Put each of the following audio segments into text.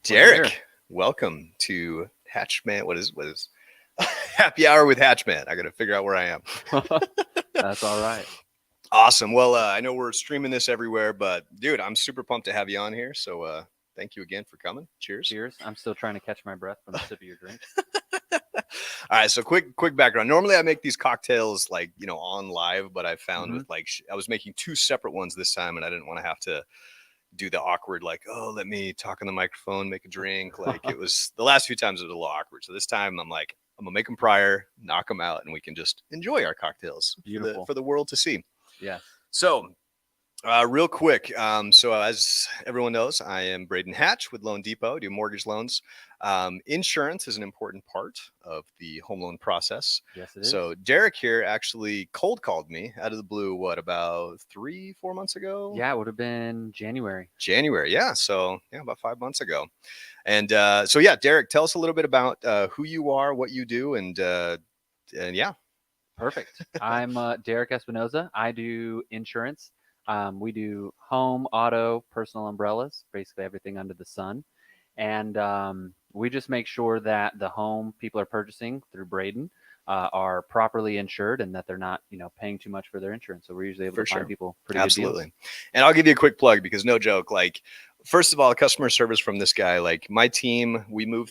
Derek, welcome to HatchMan. What is Happy Hour with HatchMan? I got to figure out where I am. That's all right. Awesome. Well, I know we're streaming this everywhere, but dude, I'm super pumped to have you on here. So thank you again for coming. Cheers. Cheers. I'm still trying to catch my breath from the sip of your drink. All right, so quick background. Normally I make these cocktails like, on live, but I found with I was making two separate ones this time and I didn't want to have to do the awkward, like, oh, let me talk on the microphone, make a drink. Like it was the last few times it was a little awkward. So this time I'm like, I'm gonna make them prior, knock them out, and we can just enjoy our cocktails for the world to see. Yeah. So real quick. So as everyone knows, I am Braden Hatch with Loan Depot, do mortgage loans. Insurance is an important part of the home loan process. Yes, it is. So Derek here actually cold called me out of the blue, about 3-4 months ago? Yeah, it would have been January. Yeah. So about 5 months ago. And so Derek, tell us a little bit about who you are, what you do, and yeah. Perfect. I'm Derek Espinoza. I do insurance. We do home, auto, personal umbrellas, basically everything under the sun. And we just make sure that the home people are purchasing through Braden are properly insured and that they're not, paying too much for their insurance. So we're usually able to find people pretty good deals. And I'll give you a quick plug because no joke, like, first of all, customer service from this guy, like my team, we move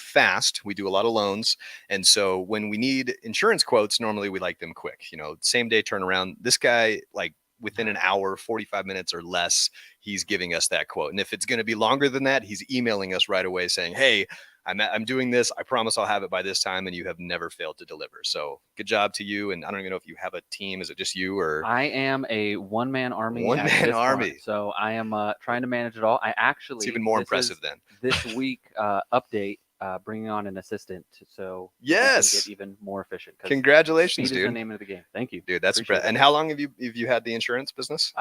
fast. We do a lot of loans. And so when we need insurance quotes, normally we like them quick, same day turnaround. This guy, like within an hour, 45 minutes or less, he's giving us that quote. And if it's going to be longer than that, he's emailing us right away saying, hey, I'm doing this. I promise I'll have it by this time. And you have never failed to deliver. So good job to you. And I don't even know if you have a team. Is it just you or? I am a one-man army. One-man army. So I am trying to manage it all. It's even more impressive then. This week update, bringing on an assistant. So yes, we can get even more efficient. Congratulations, speed dude. is the name of the game. Thank you. Dude, that's impressive. And how long have you had the insurance business?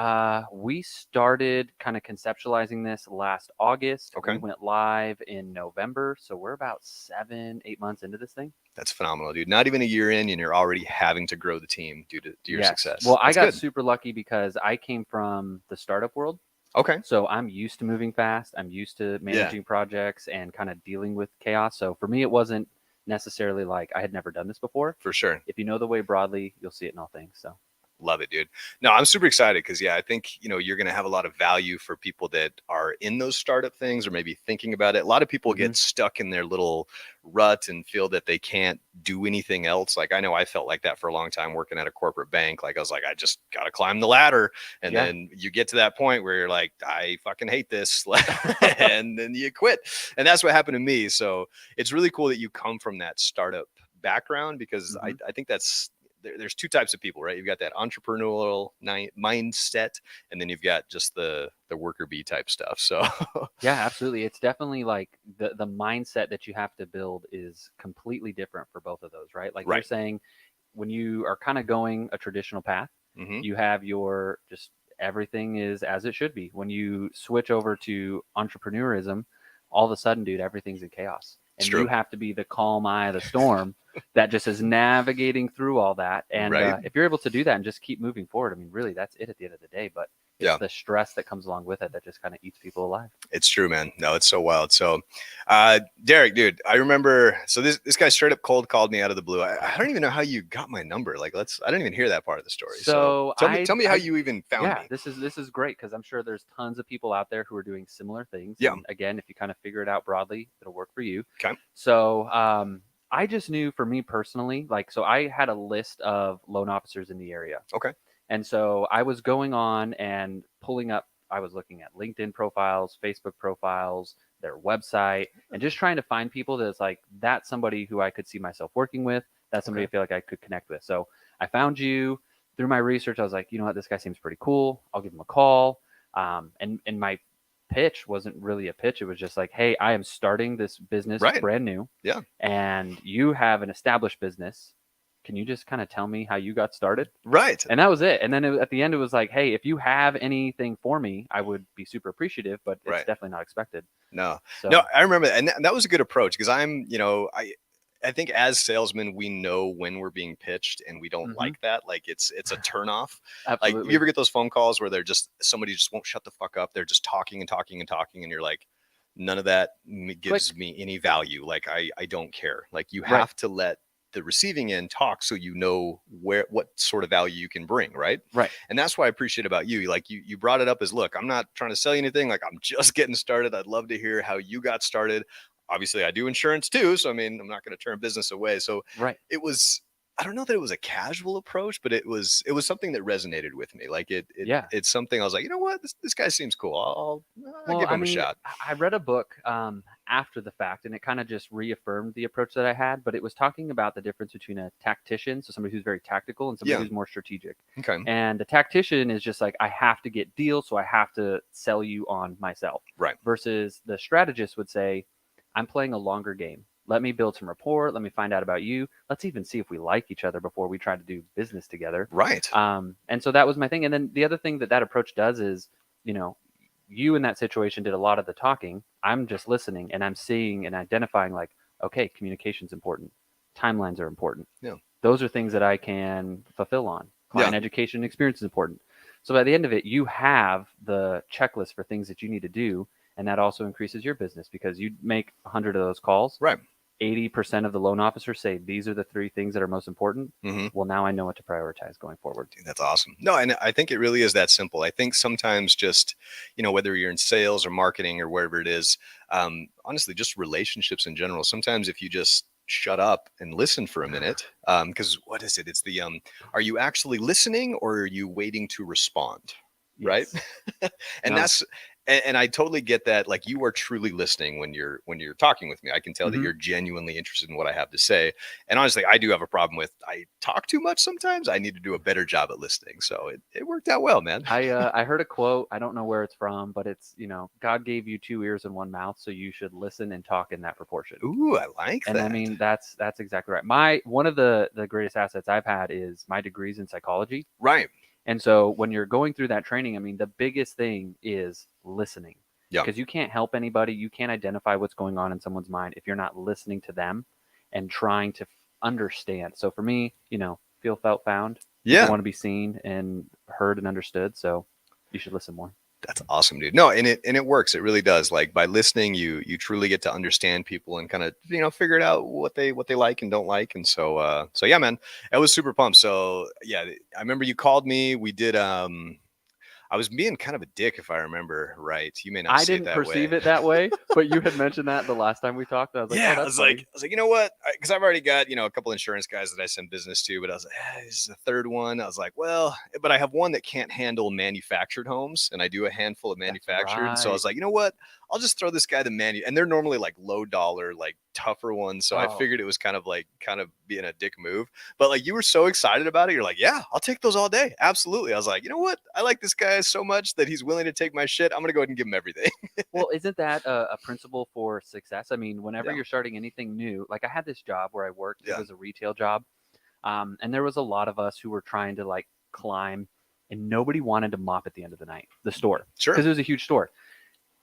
We started kind of conceptualizing this last August. Okay. We went live in November. So we're about 7-8 months into this thing. That's phenomenal, dude. Not even a year in and you're already having to grow the team due to your success. Well, I got super lucky because I came from the startup world. Okay. So I'm used to moving fast. I'm used to managing projects and kind of dealing with chaos. So for me, it wasn't necessarily like I had never done this before. For sure. If you know the way broadly, you'll see it in all things. So love it, dude. No, I'm super excited because I think, you're going to have a lot of value for people that are in those startup things or maybe thinking about it. A lot of people get stuck in their little rut and feel that they can't do anything else. Like I know I felt like that for a long time working at a corporate bank. Like I was like, I just got to climb the ladder. And then you get to that point where you're like, I fucking hate this. And then you quit. And that's what happened to me. So it's really cool that you come from that startup background because I think there's two types of people, right? You've got that entrepreneurial mindset, and then you've got just the worker bee type stuff. So yeah, absolutely. It's definitely like the mindset that you have to build is completely different for both of those, right? Like you're saying, when you are kind of going a traditional path, you have your just everything is as it should be. When you switch over to entrepreneurism, all of a sudden, dude, everything's in chaos. And you have to be the calm eye of the storm that just is navigating through all that. And if you're able to do that and just keep moving forward, I mean, really, that's it at the end of the day. But it's the stress that comes along with it that just kind of eats people alive. It's true, man. No, it's so wild. So, Derek, dude, I remember. So this guy straight up cold called me out of the blue. I don't even know how you got my number. Like, I didn't even hear that part of the story. So tell me how you even found me. Yeah, this is great because I'm sure there's tons of people out there who are doing similar things. Yeah. And again, if you kind of figure it out broadly, it'll work for you. Okay. So, I just knew for me personally, so I had a list of loan officers in the area. Okay. And so I was going on and pulling up, I was looking at LinkedIn profiles, Facebook profiles, their website, and just trying to find people that's somebody who I could see myself working with. That's somebody I feel like I could connect with. So I found you through my research. I was like, you know what, this guy seems pretty cool. I'll give him a call. And my pitch wasn't really a pitch. It was just like, hey, I am starting this business brand new. Yeah. And you have an established business. Can you just kind of tell me how you got started? Right. And that was it. And then at the end, it was like, hey, if you have anything for me, I would be super appreciative, but it's definitely not expected. No, so, no, I remember that. And that was a good approach because I'm, I think as salesmen, we know when we're being pitched, and we don't like that. Like it's a turnoff. Absolutely. Like you ever get those phone calls where somebody just won't shut the fuck up. They're just talking and talking and talking, and you're like, none of that gives me any value. Like I don't care. Like you have to let the receiving end talk so you know what sort of value you can bring, right? And that's what I appreciate about you. Like you brought it up as, look, I'm not trying to sell you anything. Like I'm just getting started. I'd love to hear how you got started. Obviously I do insurance too, so I mean, I'm not going to turn business away. So it was, I don't know that it was a casual approach, but it was something that resonated with me. Like it's something I was like, you know what, this guy seems cool. I'll give him a shot. I read a book after the fact, and it kind of just reaffirmed the approach that I had, but it was talking about the difference between a tactician, so somebody who's very tactical, and somebody who's more strategic. Okay. And the tactician is just like, I have to get deals, so I have to sell you on myself. Right. Versus the strategist would say, I'm playing a longer game. Let me build some rapport. Let me find out about you. Let's even see if we like each other before we try to do business together. Right. And so that was my thing. And then the other thing that approach does is, you in that situation did a lot of the talking. I'm just listening, and I'm seeing and identifying like, okay, communication's important. Timelines are important. Yeah. Those are things that I can fulfill on. Client education and experience is important. So by the end of it, you have the checklist for things that you need to do. And that also increases your business because you make 100 of those calls. Right. 80% of the loan officers say these are the 3 things that are most important. Well, now I know what to prioritize going forward. Dude, that's awesome. No, and I think it really is that simple. I think sometimes just, whether you're in sales or marketing or wherever it is, honestly, just relationships in general. Sometimes if you just shut up and listen for a minute, because what is it? It's the, are you actually listening or are you waiting to respond? Yes. Right. And I totally get that. Like you are truly listening when you're talking with me. I can tell that you're genuinely interested in what I have to say. And honestly, I do have a problem with, I talk too much sometimes. I need to do a better job at listening. So it worked out well, man. I heard a quote. I don't know where it's from, but it's, God gave you 2 ears and 1 mouth, so you should listen and talk in that proportion. Ooh, I like that. And I mean, that's exactly right. One of the greatest assets I've had is my degrees in psychology. Right. And so when you're going through that training, I mean, the biggest thing is listening. Yeah. Because you can't help anybody. You can't identify what's going on in someone's mind if you're not listening to them and trying to understand. So for me, feel, felt, found. Yeah. You want to be seen and heard and understood. So you should listen more. That's awesome, dude. No, and it works. It really does. Like by listening, you truly get to understand people and kind of, figure it out what they like and don't like. And so yeah, man, I was super pumped. So yeah, I remember you called me. We did, I was being kind of a dick, if I remember right. You may not see it that way. I didn't perceive it that way, but you had mentioned that the last time we talked. I was like, yeah, I was like, you know what? Because I've already got, a couple insurance guys that I send business to, but I was like, this is the 3rd one. I was like, well, but I have one that can't handle manufactured homes, and I do a handful of manufactured. Right. So I was like, you know what? I'll just throw this guy the and they're normally like low dollar, like tougher ones. So I figured it was kind of being a dick move. But like you were so excited about it, you're like, yeah, I'll take those all day. Absolutely. I was like, you know what? I like this guy so much that he's willing to take my shit. I'm gonna go ahead and give him everything. Well, isn't that a principle for success? I mean, whenever you're starting anything new, like I had this job where I worked, it was a retail job. And there was a lot of us who were trying to like climb, and nobody wanted to mop at the end of the night, the store. Sure. Because it was a huge store.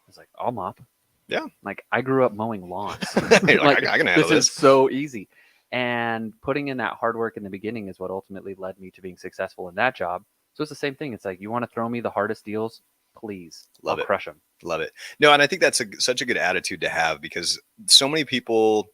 I was like, I'll mop. Yeah. Like I grew up mowing lawns. like, I can handle this is so easy. And putting in that hard work in the beginning is what ultimately led me to being successful in that job. So it's the same thing. It's like, you want to throw me the hardest deals? Please. I'll crush them. Love it. No, and I think that's such a good attitude to have, because so many people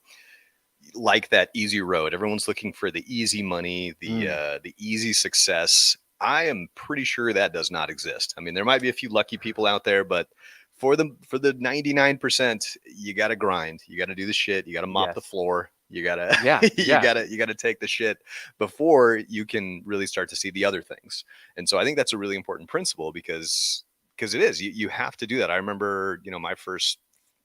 like that easy road. Everyone's looking for the easy money, the easy success. I am pretty sure that does not exist. I mean, there might be a few lucky people out there, but for the 99%, you got to grind. You got to do the shit. You got to mop the floor. You got to, you got to take the shit before you can really start to see the other things. And so I think that's a really important principle, because it is, you have to do that. I remember, my first,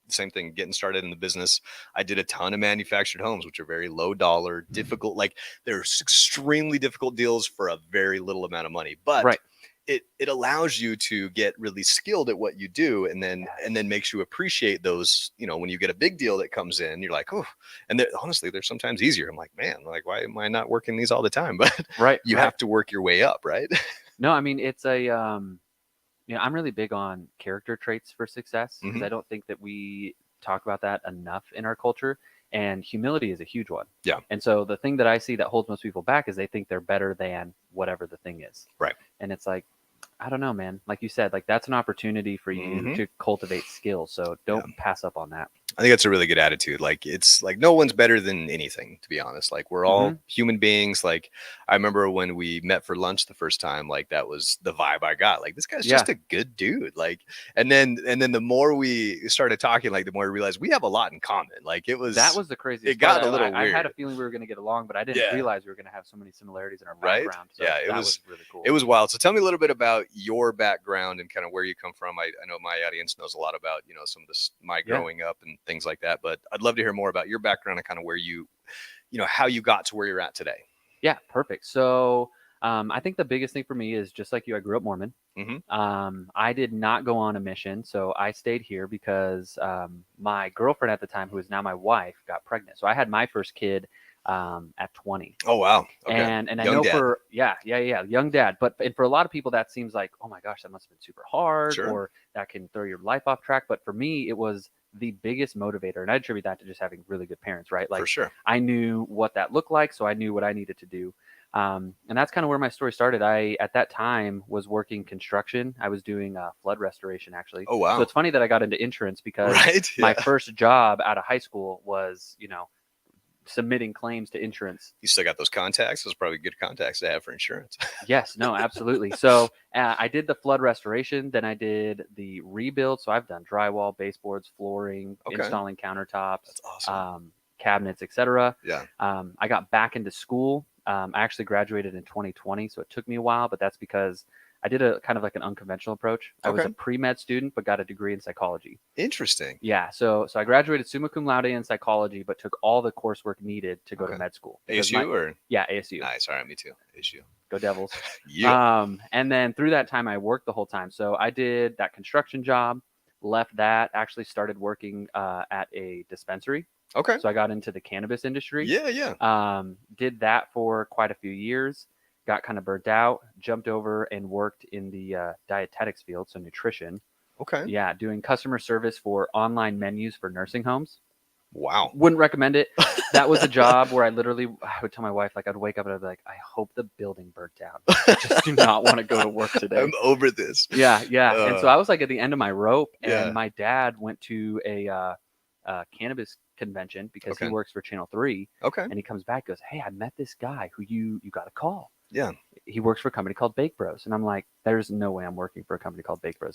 same thing, getting started in the business. I did a ton of manufactured homes, which are very low dollar, difficult. Like they're extremely difficult deals for a very little amount of money, but it allows you to get really skilled at what you do, and then makes you appreciate those, when you get a big deal that comes in, you're like, oh, and honestly, they're sometimes easier. I'm like, man, like, why am I not working these all the time? But you have to work your way up, right? No, I mean, it's a, I'm really big on character traits for success, because I don't think that we talk about that enough in our culture. And humility is a huge one. Yeah. And so the thing that I see that holds most people back is they think they're better than whatever the thing is. Right. And it's like, I don't know, man. Like you said, like that's an opportunity for you to cultivate skills. So don't pass up on that. I think that's a really good attitude. Like, it's like no one's better than anything, to be honest. Like, we're all human beings. Like, I remember when we met for lunch the first time, like that was the vibe I got. Like, this guy's just a good dude. Like, and then the more we started talking, like the more we realized we have a lot in common. Like, that was the craziest. It got a little weird. I had a feeling we were going to get along, but I didn't realize we were going to have so many similarities in our background. So yeah, it was really cool. It was wild. So tell me a little bit about your background and kind of where you come from. I know my audience knows a lot about, some of this, my growing up and things like that, but I'd love to hear more about your background and kind of where how you got to where you're at today. Yeah, perfect. So I think the biggest thing for me is just like you, I grew up Mormon. I did not go on a mission. So I stayed here because my girlfriend at the time, who is now my wife, got pregnant. So I had my first kid at 20. Oh, wow. Okay. And I know for, young dad. But for a lot of people, that seems like, oh my gosh, that must have been super hard, or that can throw your life off track. But for me, it was the biggest motivator. And I attribute that to just having really good parents, right? Like, for sure. I knew what that looked like. So I knew what I needed to do. And that's kind of where my story started. I, at that time, was working construction. I was doing flood restoration, actually. Oh, wow. So it's funny that I got into insurance because my first job out of high school was, submitting claims to insurance. You still got those contacts? Those are probably good contacts to have for insurance. Yes, no, absolutely. So I did the flood restoration, then I did the rebuild. So I've done drywall, baseboards, flooring, installing countertops, that's awesome. Cabinets, etc. Yeah. I got back into school. I actually graduated in 2020, so it took me a while, but that's because I did a kind of like an unconventional approach. I was a pre-med student, but got a degree in psychology. Interesting. Yeah. So I graduated summa cum laude in psychology, but took all the coursework needed to go to med school. ASU Yeah, ASU. Nice. All right, me too. ASU. Go Devils. Yeah. And then through that time, I worked the whole time. So I did that construction job, left that, actually started working at a dispensary. Okay. So I got into the cannabis industry. Yeah. Did that for quite a few years. Got kind of burnt out, jumped over and worked in the dietetics field, so nutrition. Okay. Yeah, doing customer service for online menus for nursing homes. Wow. Wouldn't recommend it. That was a job where I would tell my wife, like, I'd wake up and I'd be like, I hope the building burnt down. I just do not want to go to work today. I'm over this. Yeah. And so I was like at the end of my rope, and my dad went to a cannabis convention because he works for Channel 3. Okay. And he comes back, goes, hey, I met this guy who you got to call. Yeah. He works for a company called Bake Bros. And I'm like, there's no way I'm working for a company called Bake Bros.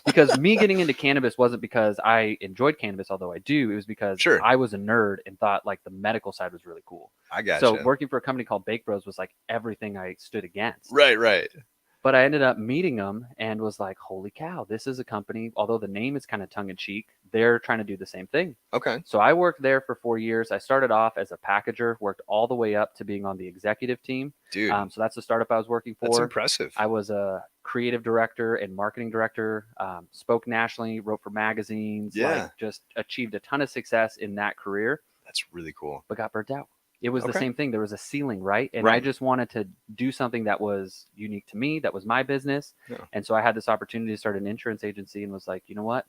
Because me getting into cannabis wasn't because I enjoyed cannabis, although I do. It was because I was a nerd and thought like the medical side was really cool. I got So working for a company called Bake Bros was like everything I stood against. Right. But I ended up meeting them and was like, holy cow, this is a company, although the name is kind of tongue in cheek, they're trying to do the same thing. Okay. So I worked there for 4 years. I started off as a packager, worked all the way up to being on the executive team. Dude. So that's the startup I was working for. That's impressive. I was a creative director and marketing director, spoke nationally, wrote for magazines, just achieved a ton of success in that career. That's really cool. But got burnt out. It was the same thing. There was a ceiling, right? And I just wanted to do something that was unique to me, that was my business. Yeah. And so I had this opportunity to start an insurance agency and was like, you know what?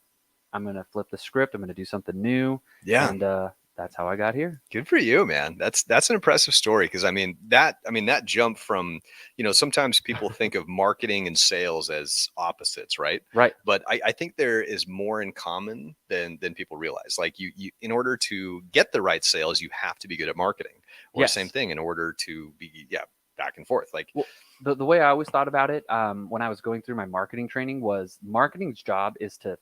I'm going to flip the script. I'm going to do something new. Yeah. And that's how I got here. Good for you, man. That's an impressive story. Because that jump from, sometimes people think of marketing and sales as opposites, right? Right. But I think there is more in common than people realize. Like you in order to get the right sales, you have to be good at marketing. Or same thing in order to be back and forth. Like the way I always thought about it when I was going through my marketing training was marketing's job is to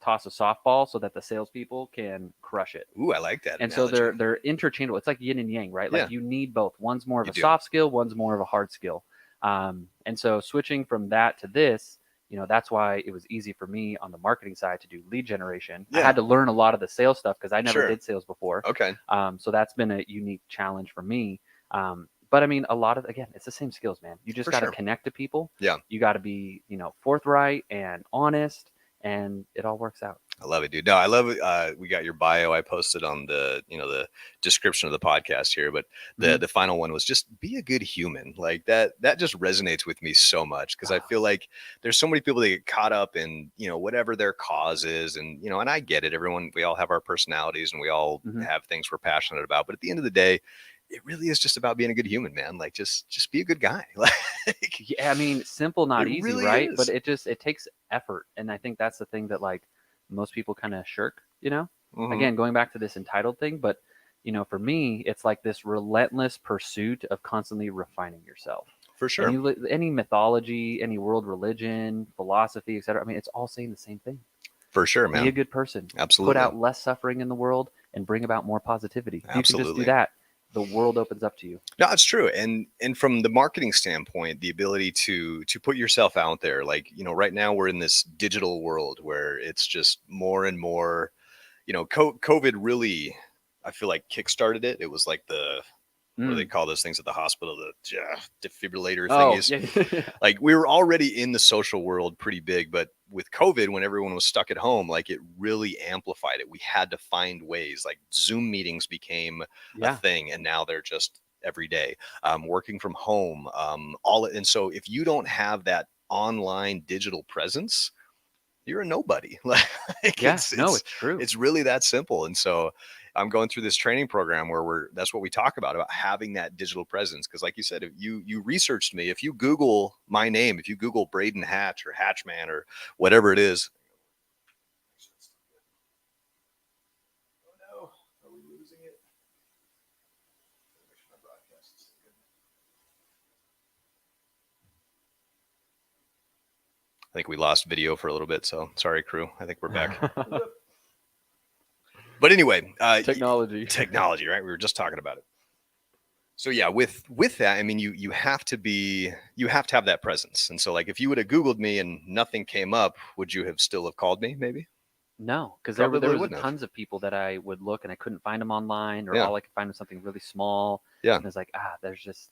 toss a softball so that the salespeople can crush it. Ooh, I like that. And analogy. So they're interchangeable. It's like yin and yang, right? Like you need both. One's more of a soft skill, one's more of a hard skill. And so switching from that to this, that's why it was easy for me on the marketing side to do lead generation. I had to learn a lot of the sales stuff because I never did sales before. Okay. So that's been a unique challenge for me. But I mean, a lot of, again, it's the same skills, man. You just got to connect to people. Yeah. You got to be, forthright and honest. and it all works out. I love it, dude. No, I love it. We got your bio. I posted on the description of the podcast here, but the final one was just be a good human. Like that just resonates with me so much, because I feel like there's so many people that get caught up in, whatever their cause is. And, and I get it. We all have our personalities and we all have things we're passionate about. But at the end of the day, it really is just about being a good human, man. Like just be a good guy. Like, yeah, I mean, simple, not easy, really right? is. But it takes effort. And I think that's the thing that like most people kind of shirk, again, going back to this entitled thing. But, for me, it's like this relentless pursuit of constantly refining yourself. For sure. And any mythology, any world religion, philosophy, etc. I mean, it's all saying the same thing. For sure, man. Be a good person. Absolutely. Put out less suffering in the world and bring about more positivity. If Absolutely. you can just do that, the world opens up to you. No, it's true. And from the marketing standpoint, the ability to put yourself out there, like, right now we're in this digital world where it's just more and more, COVID really, I feel like kickstarted it. It was like what do they call those things at the hospital? The defibrillator thingies. Yeah. Like we were already in the social world pretty big, but with COVID, when everyone was stuck at home, like it really amplified it. We had to find ways, like Zoom meetings became a thing, and now they're just every day. Working from home, and so if you don't have that online digital presence, you're a nobody. It's true. It's really that simple. And so I'm going through this training program where that's what we talk about having that digital presence. Cause like you said, if you researched me, if you Google my name, if you Google Braden Hatch or HatchMan or whatever it is. Oh no, are we losing it? I think we lost video for a little bit. So sorry, crew. I think we're back. But anyway, technology, right? We were just talking about it. So yeah, with that, I mean, you have to have that presence. And so like, if you would have Googled me and nothing came up, would you have still have called me? Maybe. No, because there was tons of people that I would look and I couldn't find them online, or all I could find was something really small. Yeah. And it's like, there's just,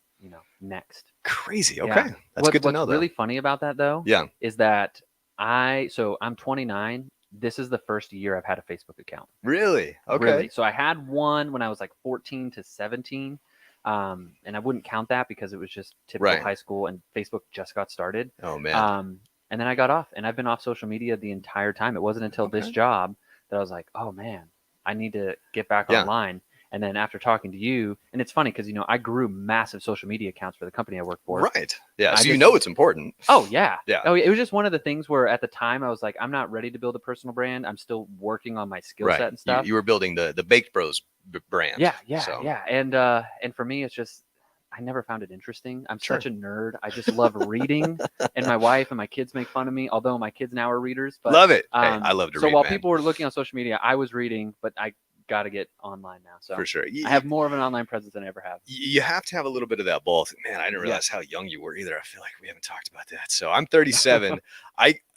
next. Crazy. Okay. Yeah. That's good to know. What's really funny about that though, is that I'm 29. This is the first year I've had a Facebook account. Really? Okay. Really. So I had one when I was like 14 to 17. And I wouldn't count that because it was just typical high school and Facebook just got started. Oh man. And then I got off, and I've been off social media the entire time. It wasn't until this job that I was like, oh man, I need to get back online. And then after talking to you, and it's funny because, I grew massive social media accounts for the company I work for. Right. Yeah. So it's important. Oh, yeah. Yeah. Oh, it was just one of the things where at the time I was like, I'm not ready to build a personal brand. I'm still working on my skill set and stuff. You were building the Baked Bros brand. Yeah. And for me, it's just, I never found it interesting. I'm such a nerd. I just love reading, and my wife and my kids make fun of me, although my kids now are readers. But, love it. Hey, I love to read. So while people were looking on social media, I was reading, but I got to get online now. So for sure, I have more of an online presence than I ever have. You have to have a little bit of that both. Man, I didn't realize how young you were either. I feel like we haven't talked about that. So I'm 37.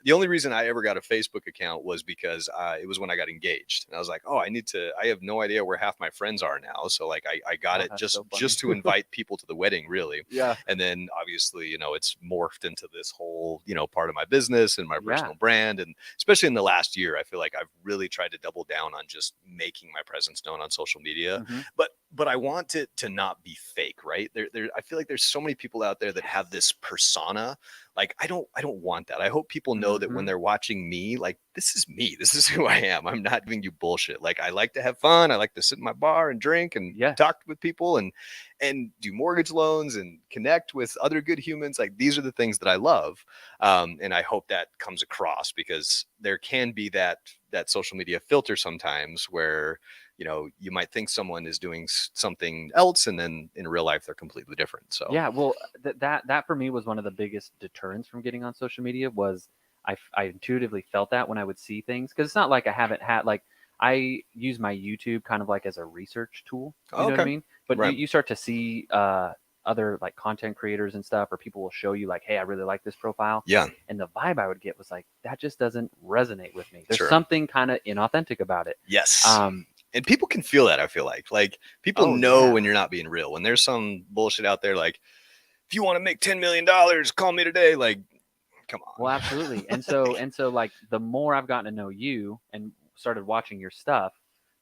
The only reason I ever got a Facebook account was because it was when I got engaged, and I was like, oh, I have no idea where half my friends are now. So like I got it just to invite people to the wedding, really. Yeah. And then obviously, it's morphed into this whole, part of my business and my personal brand. And especially in the last year, I feel like I've really tried to double down on just making my presence known on social media. But I want it to not be fake, right? I feel like there's so many people out there that have this persona. Like, I don't want that. I hope people know that when they're watching me, like, this is me. This is who I am. I'm not giving you bullshit. Like, I like to have fun. I like to sit in my bar and drink and talk with people and do mortgage loans and connect with other good humans. Like, these are the things that I love. And I hope that comes across, because there can be that social media filter sometimes where, you might think someone is doing something else, and then in real life they're completely different. So yeah, well, that for me was one of the biggest deterrents from getting on social media. Was I intuitively felt that when I would see things, because it's not like I haven't had, like, I use my YouTube kind of like as a research tool. You know what I mean? But you start to see other like content creators and stuff, or people will show you like, hey, I really like this profile. Yeah. And the vibe I would get was like, that just doesn't resonate with me. There's something kind of inauthentic about it. Yes. And people can feel that, I feel like people know when you're not being real. When there's some bullshit out there, like, if you want to make $10 million, call me today. Like, come on. Well, absolutely. And so like the more I've gotten to know you and started watching your stuff,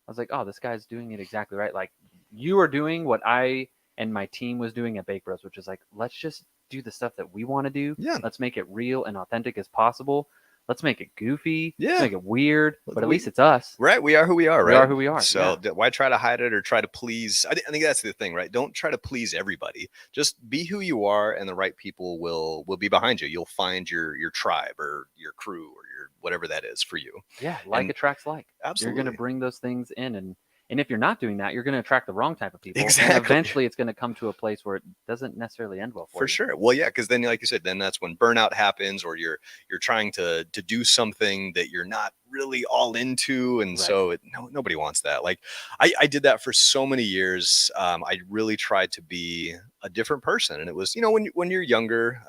I was like, oh, this guy's doing it exactly right. Like you are doing what I and my team was doing at Bake Bros, which is like, let's just do the stuff that we want to do. Yeah. Let's make it real and authentic as possible. Let's make it goofy. Yeah. Let's make it weird. But at least it's us. Right. We are who we are, right? We are who we are. So why try to hide it or try to please? I think that's the thing, right? Don't try to please everybody. Just be who you are, and the right people will be behind you. You'll find your tribe or your crew or your whatever that is for you. Yeah. Like attracts like. Absolutely. You're going to bring those things in, and if you're not doing that, you're going to attract the wrong type of people. Exactly. And eventually it's going to come to a place where it doesn't necessarily end well for you. Sure. Well, yeah, because then, like you said, then that's when burnout happens, or you're trying to do something that you're not really all into, and so nobody wants that. Like I did that for so many years. I really tried to be a different person, and it was, when you're younger,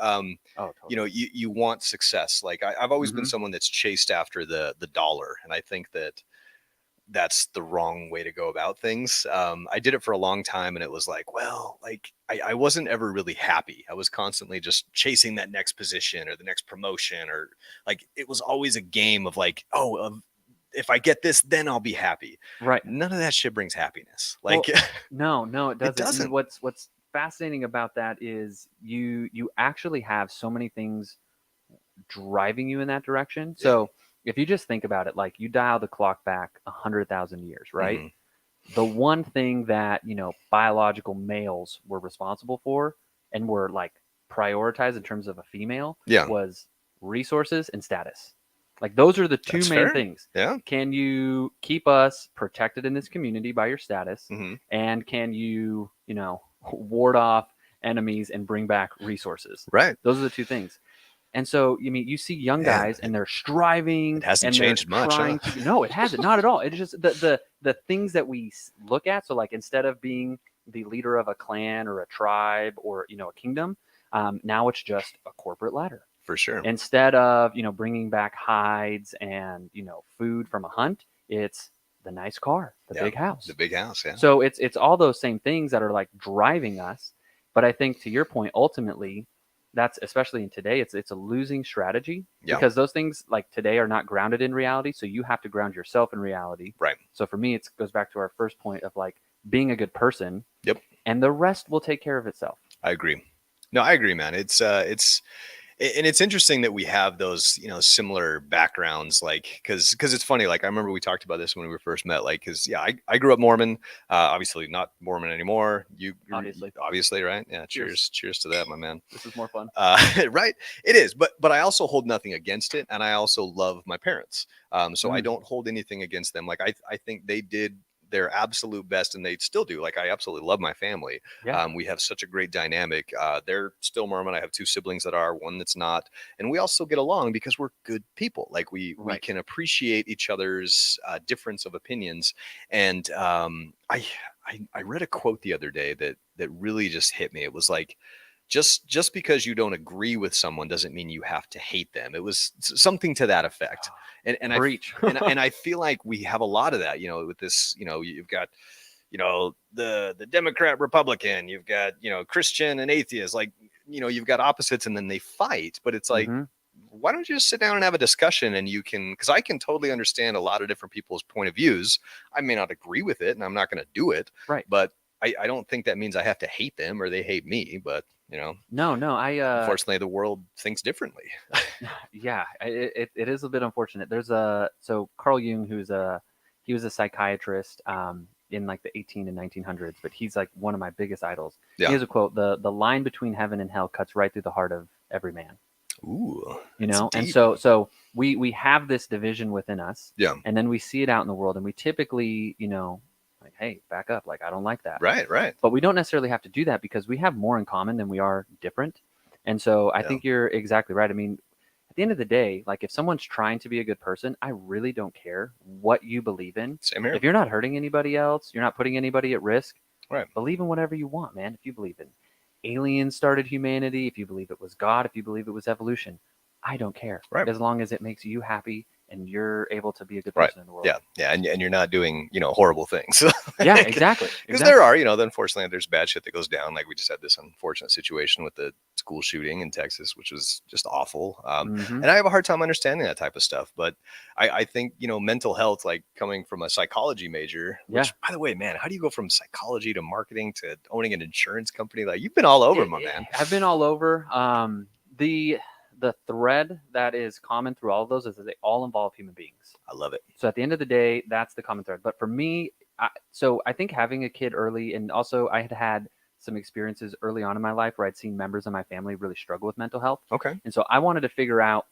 totally. you want success. Like I've always been someone that's chased after the dollar, and I think that's the wrong way to go about things. I did it for a long time, and it was like, well, like I wasn't ever really happy. I was constantly just chasing that next position or the next promotion, or like, it was always a game of like, if I get this, then I'll be happy. Right. None of that shit brings happiness. Like, well, no, it doesn't. It doesn't. And what's fascinating about that is you actually have so many things driving you in that direction. Yeah. So if you just think about it, like you dial the clock back 100,000 years, right? Mm-hmm. The one thing that, biological males were responsible for and were like prioritized in terms of a female was resources and status. Like those are the two main things. Yeah. Can you keep us protected in this community by your status? Mm-hmm. And can you, ward off enemies and bring back resources? Right. Those are the two things. And so, you see young guys and they're striving. It hasn't and changed much. Huh? No, it hasn't. Not at all. It's just the things that we look at. So like, instead of being the leader of a clan or a tribe or, a kingdom, now it's just a corporate ladder. For sure. Instead of, bringing back hides and, food from a hunt, it's the nice car, the big house. The big house, yeah. So it's all those same things that are like driving us. But I think, to your point, ultimately, that's, especially in today, it's a losing strategy because those things like today are not grounded in reality. So you have to ground yourself in reality. Right. So for me, it goes back to our first point of like being a good person. Yep. And the rest will take care of itself. I agree. No, I agree, man. And it's interesting that we have those, similar backgrounds, like, cause it's funny. Like, I remember we talked about this when we first met, like, cause I grew up Mormon, obviously not Mormon anymore. You obviously, right? Yeah. Cheers to that, my man. This is more fun. Right. It is. But I also hold nothing against it. And I also love my parents. So I don't hold anything against them. Like, I think they did their absolute best, and they still do. Like, I absolutely love my family. Yeah. We have such a great dynamic. They're still Mormon. I have two siblings that are, one that's not, and we all still get along because we're good people. Like we can appreciate each other's difference of opinions. And I read a quote the other day that really just hit me. It was like, just because you don't agree with someone doesn't mean you have to hate them. It was something to that effect. And I feel like we have a lot of that, with this, you've got, the Democrat Republican, you've got, Christian and atheist, like, you've got opposites, and then they fight. But it's like, why don't you just sit down and have a discussion, and because I can totally understand a lot of different people's point of views. I may not agree with it, and I'm not going to do it. Right. But I don't think that means I have to hate them or they hate me, but No, unfortunately the world thinks differently. Yeah, it is a bit unfortunate. So Carl Jung, he was a psychiatrist in like the 18 and 1900s, but he's like one of my biggest idols. Yeah. He has a quote: the line between heaven and hell cuts right through the heart of every man. Ooh, and so we have this division within us. Yeah. And then we see it out in the world, and we typically, like, hey, back up. Like, I don't like that. Right. But we don't necessarily have to do that because we have more in common than we are different. And so I think you're exactly right. I mean, at the end of the day, like, if someone's trying to be a good person, I really don't care what you believe in. Same here. If you're not hurting anybody else, you're not putting anybody at risk. Right. Believe in whatever you want, man. If you believe in aliens started humanity, if you believe it was God, if you believe it was evolution, I don't care. Right. As long as it makes you happy and you're able to be a good Right. person in the world. Yeah. And you're not doing, horrible things. Yeah, exactly. Because there are, unfortunately, there's bad shit that goes down. Like we just had this unfortunate situation with the school shooting in Texas, which was just awful. And I have a hard time understanding that type of stuff. But I think, mental health, like coming from a psychology major, which, by the way, man, how do you go from psychology to marketing to owning an insurance company? Like, you've been all over, my man. I've been all over. The thread that is common through all of those is that they all involve human beings. I love it. So at the end of the day, that's the common thread. But for me, I think having a kid early, and also I had some experiences early on in my life where I'd seen members of my family really struggle with mental health. Okay. And so I wanted to figure out,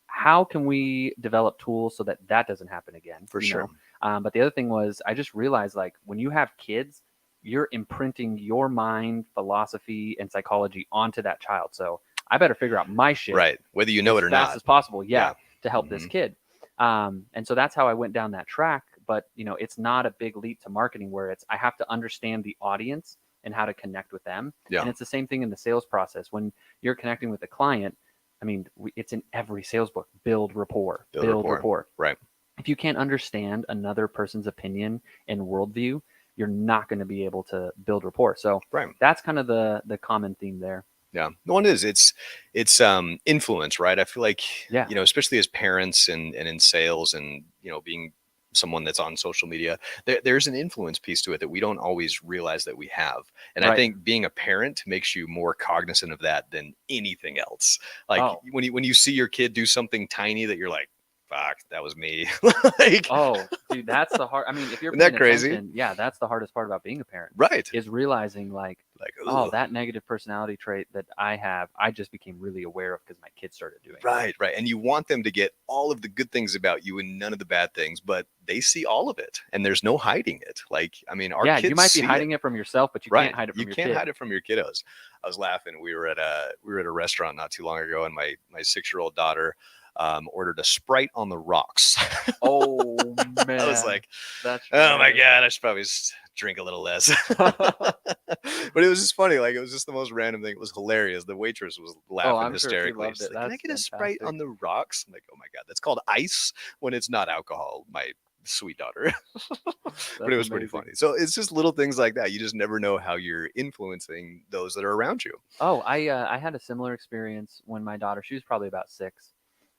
how can we develop tools so that doesn't happen again? For sure. But the other thing was, I just realized, like, when you have kids, you're imprinting your mind, philosophy, and psychology onto that child. So I better figure out my shit, right? Whether you know it or not, as fast as possible, to help this kid. And so that's how I went down that track. But it's not a big leap to marketing where I have to understand the audience and how to connect with them. Yeah. And it's the same thing in the sales process. When you're connecting with a client, I mean, it's in every sales book: build rapport, build rapport. Right. If you can't understand another person's opinion and worldview, you're not going to be able to build rapport. So that's kind of the common theme there. Yeah, the one is it's influence, right? I feel like, especially as parents and in sales and, being someone that's on social media, there's an influence piece to it that we don't always realize that we have. And I think being a parent makes you more cognizant of that than anything else. Like when you see your kid do something tiny that you're like, fuck, that was me. Like, dude, that's the hard. I mean, if you're paying crazy? Attention, that's the hardest part about being a parent. Right. Is realizing like, that negative personality trait that I have, I just became really aware of because my kids started doing it. Right. And you want them to get all of the good things about you and none of the bad things, but they see all of it and there's no hiding it. Like, I mean, our kids you might be hiding it from yourself, but you can't hide it from your kid. You can't hide it from your kiddos. I was laughing. We were at a restaurant not too long ago, and my 6-year-old daughter ordered a Sprite on the rocks. Oh man, I was like, that's oh my god, I should probably drink a little less. But it was just funny. Like, it was just the most random thing. It was hilarious. The waitress was laughing hysterically. She's like, can I get a Sprite on the rocks? I'm like, oh my god, that's called ice when it's not alcohol. My sweet daughter. But it was pretty funny. So it's just little things like that. You just never know how you're influencing those that are around you. I had a similar experience when my daughter, she was probably about 6.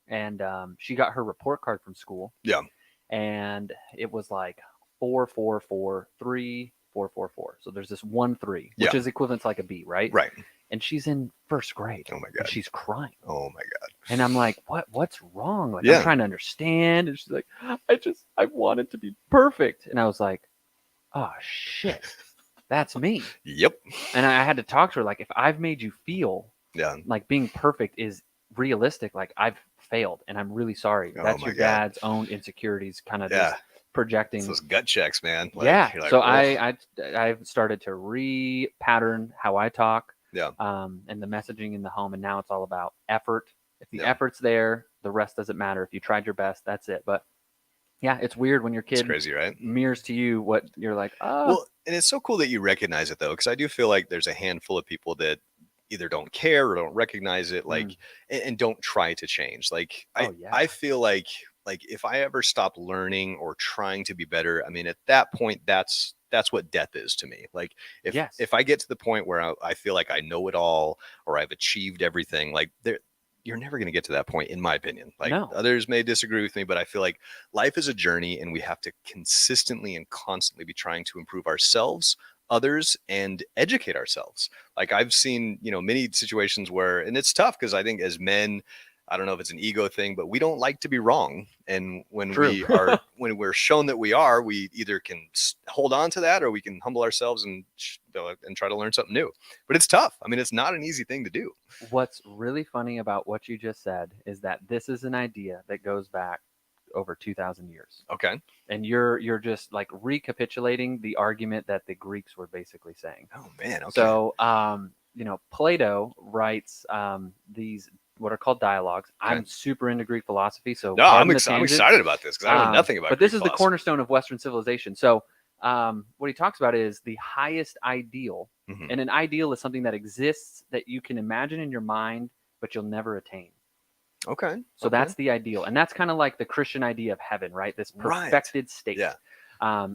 And she got her report card from school. Yeah. And it was like 4 4 4 3 4 4 4. So there's this 1 3, which is equivalent to like a B, right? Right. And she's in 1st grade. Oh my god. And she's crying. Oh my god. And I'm like, what's wrong? Like, I'm trying to understand. And she's like, I want it to be perfect. And I was like, oh shit, that's me. Yep. And I had to talk to her, like, if I've made you feel like being perfect is realistic, like, I've failed and I'm really sorry. That's your dad's own insecurities kind of just projecting. It's those gut checks, man. Like, so I've started to re-pattern how I talk and the messaging in the home, and now it's all about effort. If the effort's there, the rest doesn't matter. If you tried your best, that's it. But it's weird when your kid mirrors to you what you're like, well, and it's so cool that you recognize it though, because I do feel like there's a handful of people that either don't care or don't recognize it, like, and don't try to change. Like, I feel like if I ever stop learning or trying to be better, I mean, at that point, that's what death is to me. Like, if I get to the point where I feel like I know it all or I've achieved everything, like, you're never going to get to that point, in my opinion. Like, others may disagree with me, but I feel like life is a journey and we have to consistently and constantly be trying to improve ourselves, others, and educate ourselves. Like, I've seen, many situations where, and it's tough because I think as men, I don't know if it's an ego thing, but we don't like to be wrong. And when when we're shown that we are, we either can hold on to that or we can humble ourselves and try to learn something new. But it's tough. I mean, it's not an easy thing to do. What's really funny about what you just said is that this is an idea that goes back over 2,000 years. Okay. And you're just like recapitulating the argument that the Greeks were basically saying. Oh man. Okay. So, Plato writes these what are called dialogues. Okay. I'm super into Greek philosophy, so I'm excited about this because I know nothing about. But this is the cornerstone of Western civilization. So, what he talks about is the highest ideal, and an ideal is something that exists that you can imagine in your mind, but you'll never attain. Okay. So Okay. that's the ideal. And that's kind of like the Christian idea of heaven, right? This Right. perfected state. Yeah.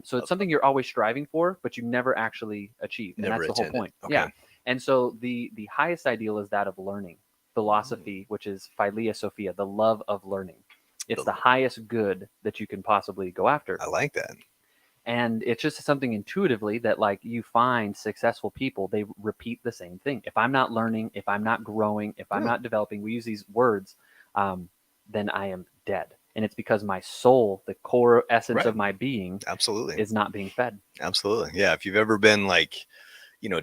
So it's something you're always striving for, but you never actually achieve. And Never that's the whole attended. point. Okay. Yeah. And so the highest ideal is that of learning. Philosophy, which is philia sophia, the love of learning. It's the highest good that you can possibly go after. I like that. And it's just something intuitively that, like, you find successful people, they repeat the same thing. If I'm not learning, if I'm not growing, if I'm not developing, we use these words, then I am dead. And it's because my soul, the core essence of my being, Absolutely, is not being fed. Absolutely. Yeah. If you've ever been like,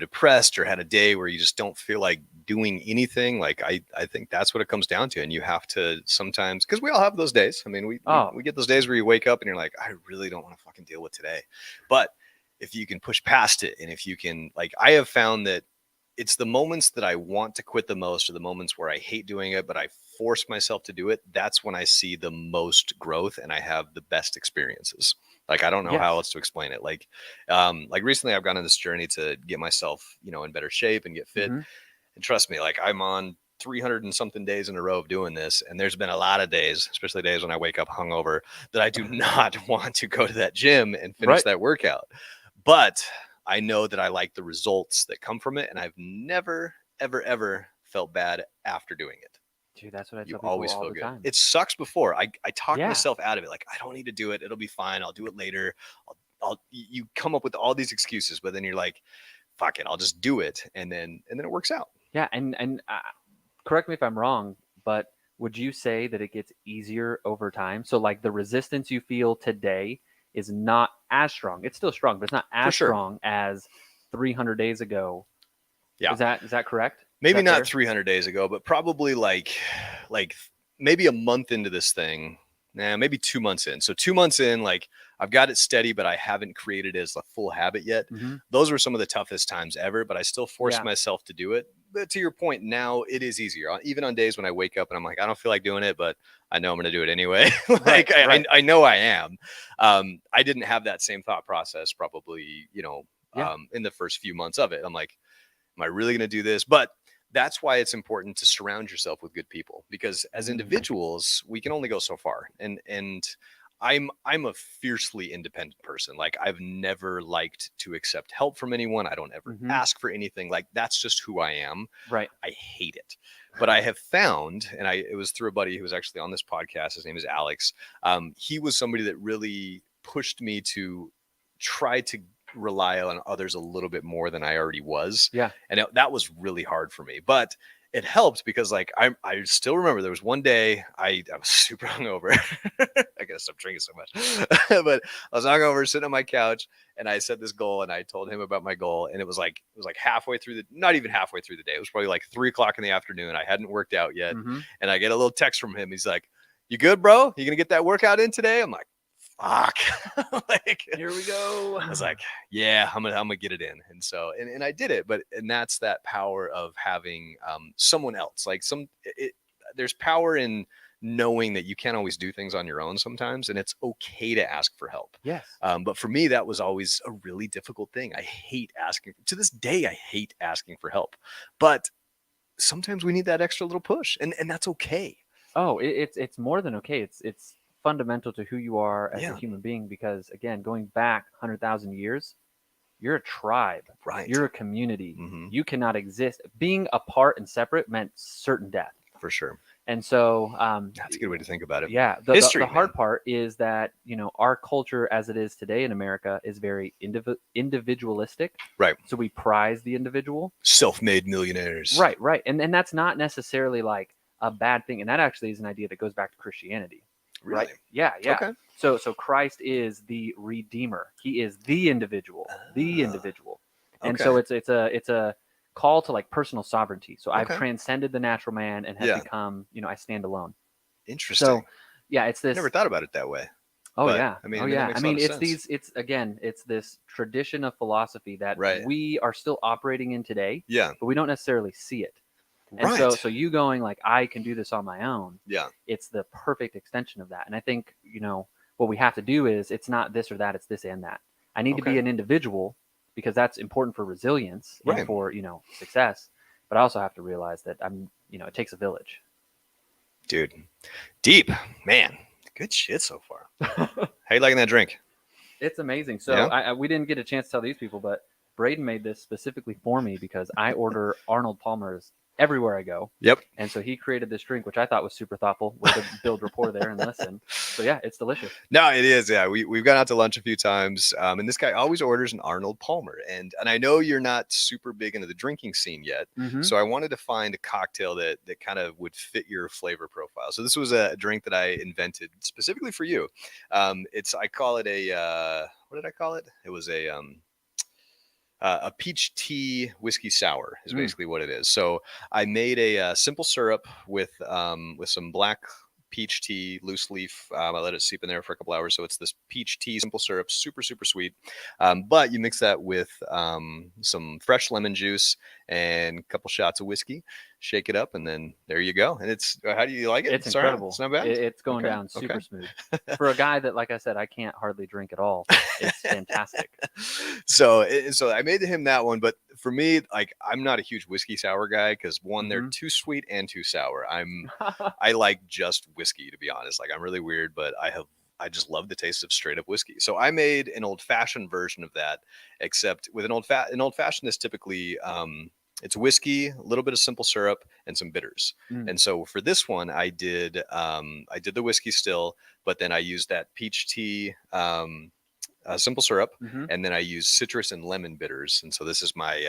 depressed or had a day where you just don't feel like doing anything, like I think that's what it comes down to. And you have to sometimes, because we all have those days. I mean, we get those days where you wake up and you're like, I really don't want to fucking deal with today. But if you can push past it, and if you can, like, I have found that it's the moments that I want to quit the most, or the moments where I hate doing it, but I force myself to do it. That's when I see the most growth and I have the best experiences. Like, I don't know how else to explain it. Like recently I've gone on this journey to get myself, in better shape and get fit. And trust me, like, I'm on 300 and something days in a row of doing this. And there's been a lot of days, especially days when I wake up hungover, that I do not want to go to that gym and finish that workout. But I know that I like the results that come from it. And I've never, ever, ever felt bad after doing it. Dude, that's what I tell You people always all feel the good. time. It sucks before. I talk myself out of it. Like, I don't need to do it. It'll be fine. I'll do it later. You come up with all these excuses, but then you're like, fuck it, I'll just do it. And then it works out. Yeah. And correct me if I'm wrong, but would you say that it gets easier over time? So, like, the resistance you feel today is not as strong. It's still strong, but it's not as strong as 300 days ago. Yeah. Is that correct? Maybe not 300 days ago, but probably like maybe a month into this thing. Maybe 2 months in. So 2 months in, like, I've got it steady, but I haven't created it as a full habit yet. Those were some of the toughest times ever, but I still forced myself to do it. But to your point, now it is easier. Even on days when I wake up and I'm like, I don't feel like doing it, but I know I'm going to do it anyway. I know I am. I didn't have that same thought process probably, in the first few months of it. I'm like, am I really going to do this? But that's why it's important to surround yourself with good people, because as individuals, we can only go so far. And I'm a fiercely independent person. Like, I've never liked to accept help from anyone. I don't ever ask for anything. Like, that's just who I am. Right. I hate it. But I have found, and it was through a buddy who was actually on this podcast. His name is Alex. He was somebody that really pushed me to try to rely on others a little bit more than I already was. Yeah. And that was really hard for me, but it helped because, like, I still remember there was one day I was super hungover. I gotta stop drinking so much. But I was hungover, sitting on my couch, and I set this goal, and I told him about my goal, and it was like halfway through not even halfway through the day. It was probably like 3:00 in the afternoon. I hadn't worked out yet. And I get a little text from him. He's like, "You good, bro? You gonna get that workout in today?" I'm like, fuck. Like, here we go. I was like, yeah, I'm gonna get it in. And so, and I did it. And that's that power of having someone else. Like, there's power in knowing that you can't always do things on your own sometimes, and it's okay to ask for help. Yes. But for me, that was always a really difficult thing. I hate asking. To this day, I hate asking for help. But sometimes we need that extra little push, and that's okay. Oh, it's more than okay. It's fundamental to who you are as a human being, because, again, going back 100,000 years, you're a tribe, right? You're a community. You cannot exist. Being apart and separate meant certain death, for sure. And so that's a good way to think about it. Yeah, the hard part is that, our culture as it is today in America is very individualistic, right? So we prize the individual, self-made millionaires, right, and that's not necessarily like a bad thing, and that actually is an idea that goes back to Christianity. Really? Right? Yeah. Okay. So Christ is the Redeemer. He is the individual, and so it's a call to, like, personal sovereignty. So I've transcended the natural man and have become, I stand alone. Interesting. So yeah, it's this. I never thought about it that way. Oh, but, yeah. I mean, oh yeah. I mean, it's it's this tradition of philosophy that we are still operating in today. Yeah. But we don't necessarily see it. And so you going like, I can do this on my own. Yeah. It's the perfect extension of that. And I think, what we have to do is, it's not this or that, it's this and that. I need to be an individual, because that's important for resilience and for, success. But I also have to realize that it takes a village. Dude, deep, man. Good shit so far. How you liking that drink? It's amazing. So we didn't get a chance to tell these people, but Braden made this specifically for me because I order Arnold Palmer's everywhere I go. Yep. And so he created this drink, which I thought was super thoughtful. Way to build rapport there and listen. So yeah, it's delicious. No, it is. Yeah, we've gone out to lunch a few times, and this guy always orders an Arnold Palmer. And I know you're not super big into the drinking scene yet, so I wanted to find a cocktail that kind of would fit your flavor profile. So this was a drink that I invented specifically for you. I call it a what did I call it? It was a peach tea whiskey sour is basically what it is. So I made a simple syrup with some black peach tea, loose leaf. I let it steep in there for a couple hours. So it's this peach tea, simple syrup, super, super sweet. But you mix that with some fresh lemon juice and a couple shots of whiskey, shake it up, and then there you go. And how do you like it? It's incredible. It's not bad. It's going down super smooth. For a guy that, like I said, I can't hardly drink at all. It's fantastic. So I made him that one, but for me, like, I'm not a huge whiskey sour guy because one, they're too sweet and too sour. I like just whiskey, to be honest. Like, I'm really weird, but I just love the taste of straight up whiskey. So I made an old fashioned version of that, except with an old fashioned is typically it's whiskey, a little bit of simple syrup, and some bitters. And so for this one, I did the whiskey still, but then I used that peach tea, simple syrup, and then I used citrus and lemon bitters. And so this is my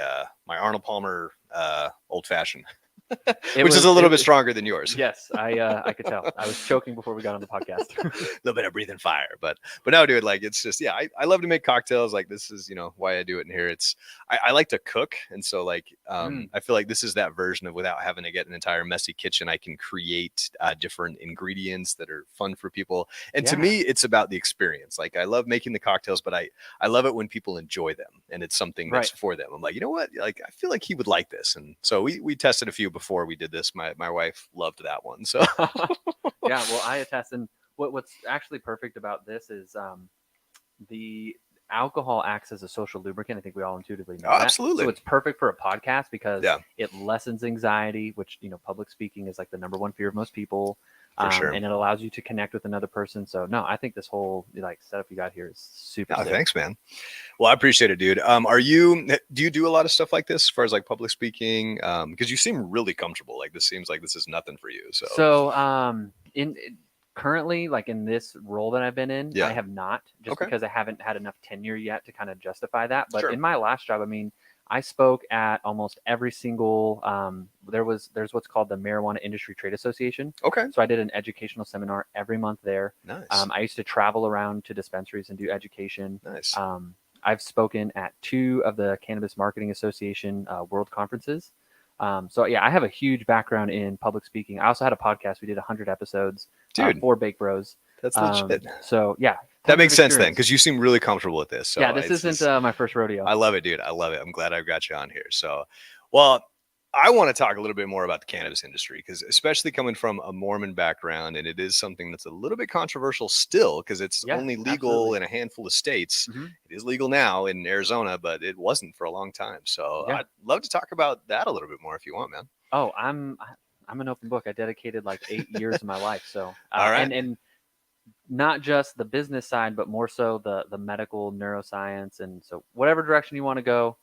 Arnold Palmer old fashioned. Which is a little bit stronger than yours. Yes, I could tell. I was choking before we got on the podcast. A little bit of breathing fire, but no, dude, like, it's just, yeah, I love to make cocktails. Like, this is, why I do it in here. I like to cook, and so, like, I feel like this is that version of, without having to get an entire messy kitchen, I can create different ingredients that are fun for people. And to me, it's about the experience. Like, I love making the cocktails, but I love it when people enjoy them, and it's something that's for them. I'm like, you know what? Like, I feel like he would like this, and so we tested a few before we did this. My wife loved that one. So yeah, well, I attest. And what's actually perfect about this is the alcohol acts as a social lubricant. I think we all intuitively know that. Absolutely. So it's perfect for a podcast because it lessens anxiety, which, public speaking is like the number one fear of most people. For sure. And it allows you to connect with another person. So no, I think this whole setup you got here is super sick. Thanks, man. Well, I appreciate it, dude. Do you do a lot of stuff like this as far as like public speaking? Because you seem really comfortable. Like, this seems like this is nothing for you. Currently, like in this role that I've been in, I have not, just because I haven't had enough tenure yet to kind of justify that. But in my last job, I mean, I spoke at almost every single, there's what's called the Marijuana Industry Trade Association. Okay. So I did an educational seminar every month there. Nice. I used to travel around to dispensaries and do education. Nice. I've spoken at 2 of the Cannabis Marketing Association world conferences. So yeah, I have a huge background in public speaking. I also had a podcast. We did 100 episodes for Bake Bros. That's legit. So yeah. That makes sense then, because you seem really comfortable with this. So yeah, this isn't my first rodeo. I love it, dude. I love it. I'm glad I've got you on here. So, well, I want to talk a little bit more about the cannabis industry, because especially coming from a Mormon background, and it is something that's a little bit controversial still, because it's only legal in a handful of states. It is legal now in Arizona, but it wasn't for a long time. So I'd love to talk about that a little bit more if you want, man. Oh, I'm an open book. I dedicated like 8 years of my life. So all right. And not just the business side, but more so the medical neuroscience. And so whatever direction you want to go,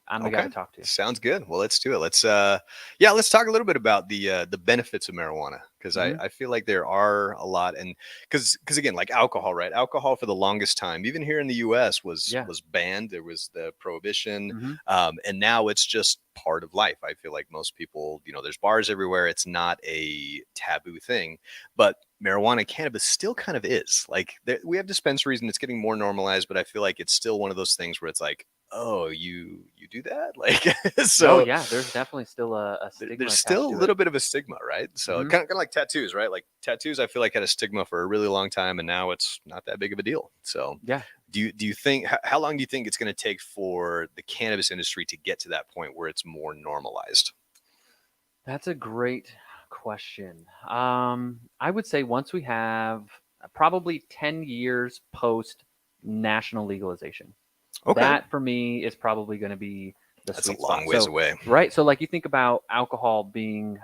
I'm the guy to talk to. Sounds good. Well, let's do it. Let's talk a little bit about the benefits of marijuana, because I feel like there are a lot, and because again, like alcohol, right? Alcohol for the longest time, even here in the U.S., was banned. There was the prohibition, and now it's just part of life. I feel like most people, there's bars everywhere. It's not a taboo thing, but marijuana, cannabis still kind of is. Like, we have dispensaries and it's getting more normalized, but I feel like it's still one of those things where it's like, oh, you do that? Like, so yeah, there's definitely still a stigma. There's still a little bit of a stigma, right? So kind of like tattoos, right? Like, tattoos, I feel like had a stigma for a really long time, and now it's not that big of a deal. So yeah. Do you think, how long do you think it's going to take for the cannabis industry to get to that point where it's more normalized? That's a great question. I would say once we have probably 10 years post national legalization. That for me is probably going to be the sweet spot. That's a long ways away. Right. So like, you think about alcohol being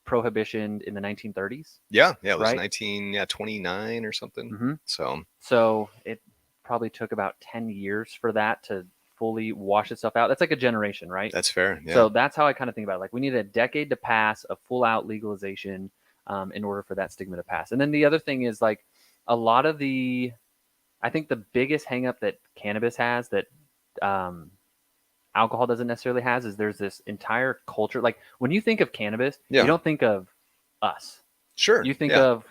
prohibition in the 1930s. Yeah, it was right? 1929 or something. So it probably took about 10 years for that to fully wash itself out. That's like a generation, right? That's fair. Yeah. So that's how I kind of think about it. Like we need a decade to pass a full out legalization in order for that stigma to pass. And then the other thing is like a lot of I think the biggest hang up that cannabis has that alcohol doesn't necessarily has is there's this entire culture. Like when you think of cannabis, you don't think of us. Sure. You think of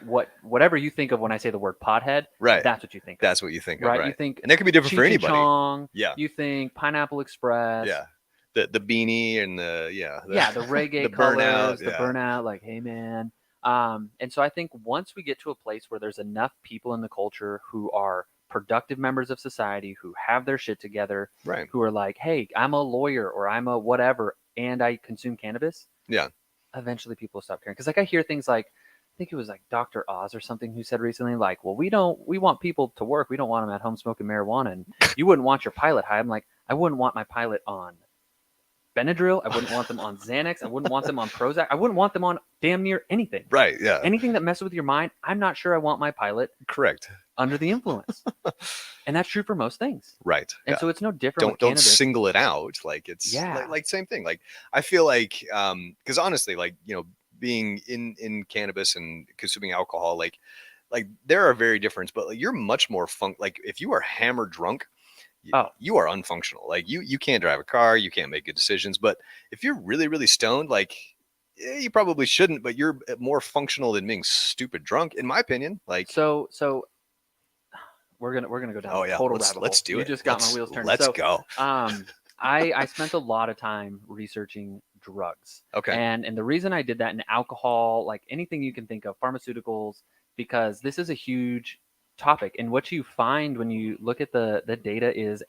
whatever you think of when I say the word pothead. Right. That's what you think of. That's what you think of. Right. Right. You think, and that could be different for anybody. Chong, yeah. You think Pineapple Express. Yeah. The beanie and the reggae the colors, burnout, the burnout. Like, hey man. And so I think once we get to a place where there's enough people in the culture who are productive members of society, who have their shit together, right, who are like, hey, I'm a lawyer or I'm a whatever, and I consume cannabis. Yeah. Eventually people stop caring. Because like I hear things like, I think it was like Dr. Oz or something who said recently, like, well, we want people to work. We don't want them at home smoking marijuana. And you wouldn't want your pilot high. I'm like, I wouldn't want my pilot on Benadryl. I wouldn't want them on Xanax. I wouldn't want them on Prozac. I wouldn't want them on damn near anything. Right. Yeah. Anything that messes with your mind. I'm not sure I want my pilot. Correct. Under the influence. And that's true for most things. Right. And so it's no different. Don't single it out. Like it's like same thing. Like I feel like, cause honestly, like, being in cannabis and consuming alcohol, like there are very different, but like, you're much more like if you are hammered drunk, you are unfunctional. Like you can't drive a car, you can't make good decisions. But if you're really, really stoned, like you probably shouldn't, but you're more functional than being stupid drunk, in my opinion. Like so we're gonna go down a total rabbit hole. Let's do it. You just got my wheels turning. Let's go. I spent a lot of time researching drugs. Okay. And the reason I did that in alcohol, like anything you can think of, pharmaceuticals, because this is a huge topic. And what you find when you look at the data is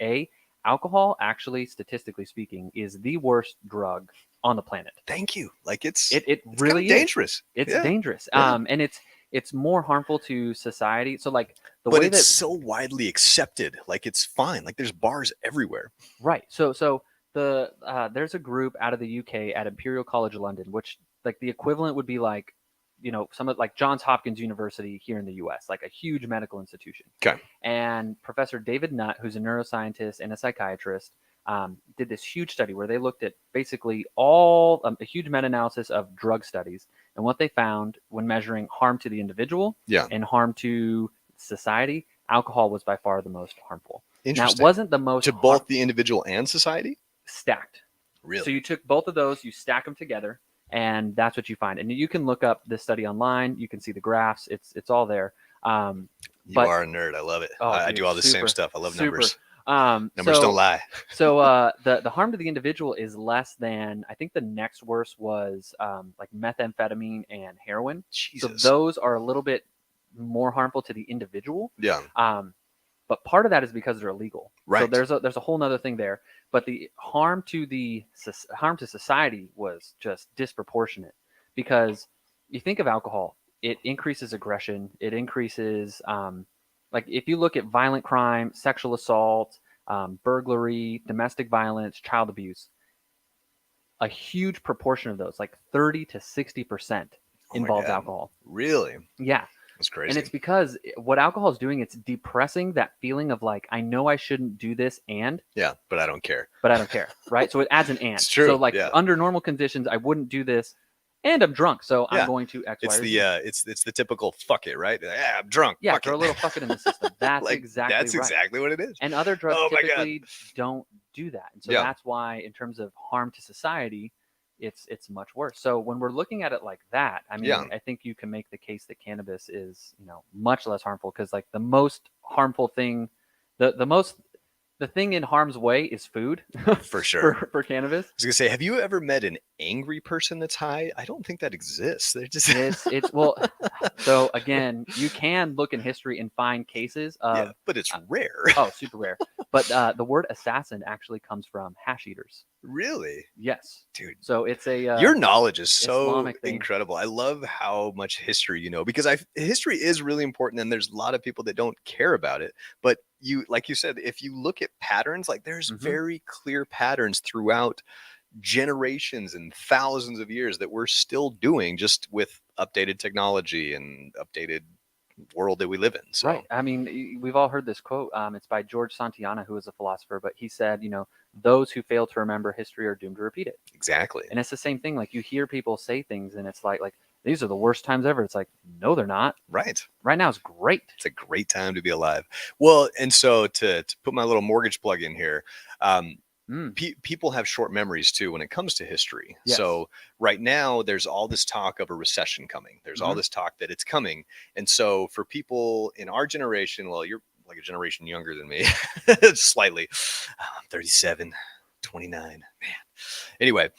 alcohol actually, statistically speaking, is the worst drug on the planet. Thank you. Like it's really kind of dangerous. It's dangerous. Yeah. And it's more harmful to society. So like but it's so widely accepted. Like it's fine. Like there's bars everywhere. Right. So there's a group out of the UK at Imperial College London, which like the equivalent would be like, some of like Johns Hopkins University here in the US, like a huge medical institution. Okay. And Professor David Nutt, who's a neuroscientist and a psychiatrist, did this huge study where they looked at basically all a huge meta-analysis of drug studies. And what they found when measuring harm to the individual and harm to society, alcohol was by far the most harmful. Now, it wasn't the most to both the individual and society? Stacked. Really? So you took both of those, you stack them together, and that's what you find. And you can look up this study online. You can see the graphs. It's all there. You are a nerd. I love it. I do all the same stuff. I love numbers. Numbers don't lie. So the harm to the individual is less than, I think the next worst was like methamphetamine and heroin. Jesus. So those are a little bit more harmful to the individual. Yeah. But part of that is because they're illegal. Right. So there's a whole nother thing there. But the harm to society was just disproportionate, because you think of alcohol, it increases aggression. It increases, like if you look at violent crime, sexual assault, burglary, domestic violence, child abuse, a huge proportion of those, like 30 to 60%, involves alcohol. Really? Yeah. That's crazy. And it's because what alcohol is doing, it's depressing that feeling of like, I know I shouldn't do this but I don't care. Right? So it adds an and. It's true. So like under normal conditions, I wouldn't do this, and I'm drunk, so I'm going to X, it's Y, or the Z. it's the typical fuck it, right? Yeah, I'm drunk. Yeah, fuck throw a little fuck it in the system. That's like, exactly exactly what it is. And other drugs typically don't do that. And so that's why in terms of harm to society, it's much worse. So when we're looking at it like that, I mean, I think you can make the case that cannabis is, much less harmful, because like the most harmful thing, the thing in harm's way is food. For sure. for cannabis. I was gonna say, have you ever met an angry person that's high? I don't think that exists. They're just it's well. So again, you can look in history and find cases of, but it's rare. Oh, super rare. But the word assassin actually comes from hash eaters. Really? Yes, dude. So it's a your knowledge is so incredible. I love how much history you know, because history is really important, and there's a lot of people that don't care about it. But like you said, if you look at patterns, like there's very clear patterns throughout generations and thousands of years that we're still doing, just with updated technology and updated world that we live in. So. Right. I mean, we've all heard this quote. It's by George Santayana, who is a philosopher, but he said, those who fail to remember history are doomed to repeat it. Exactly. And it's the same thing. Like, you hear people say things and it's like these are the worst times ever. It's like, no, they're not. Right. Right now is great. It's a great time to be alive. Well, and so to put my little mortgage plug in here, people have short memories too when it comes to history. Yes. So right now there's all this talk of a recession coming. There's all this talk that it's coming. And so for people in our generation, well, you're like a generation younger than me, slightly. I'm 37, 29, man. Anyway,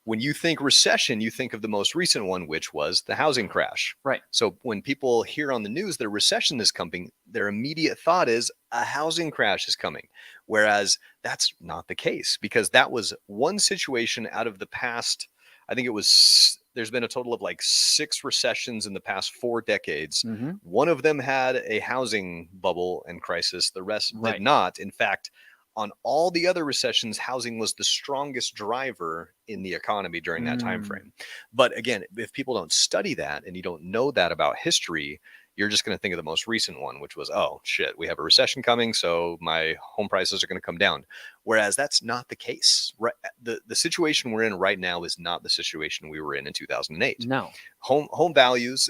when you think recession, you think of the most recent one, which was the housing crash. Right. So when people hear on the news that a recession is coming, their immediate thought is a housing crash is coming. Whereas that's not the case, because that was one situation out of the past. I think there's been a total of like 6 recessions in the past 4 decades. One of them had a housing bubble and crisis. The rest did not. In fact, on all the other recessions, housing was the strongest driver in the economy during that time frame. But again, if people don't study that and you don't know that about history, you're just going to think of the most recent one, which was, oh shit, we have a recession coming, so my home prices are going to come down. Whereas that's not the case. Right? The situation we're in right now is not the situation we were in 2008. No. Home values,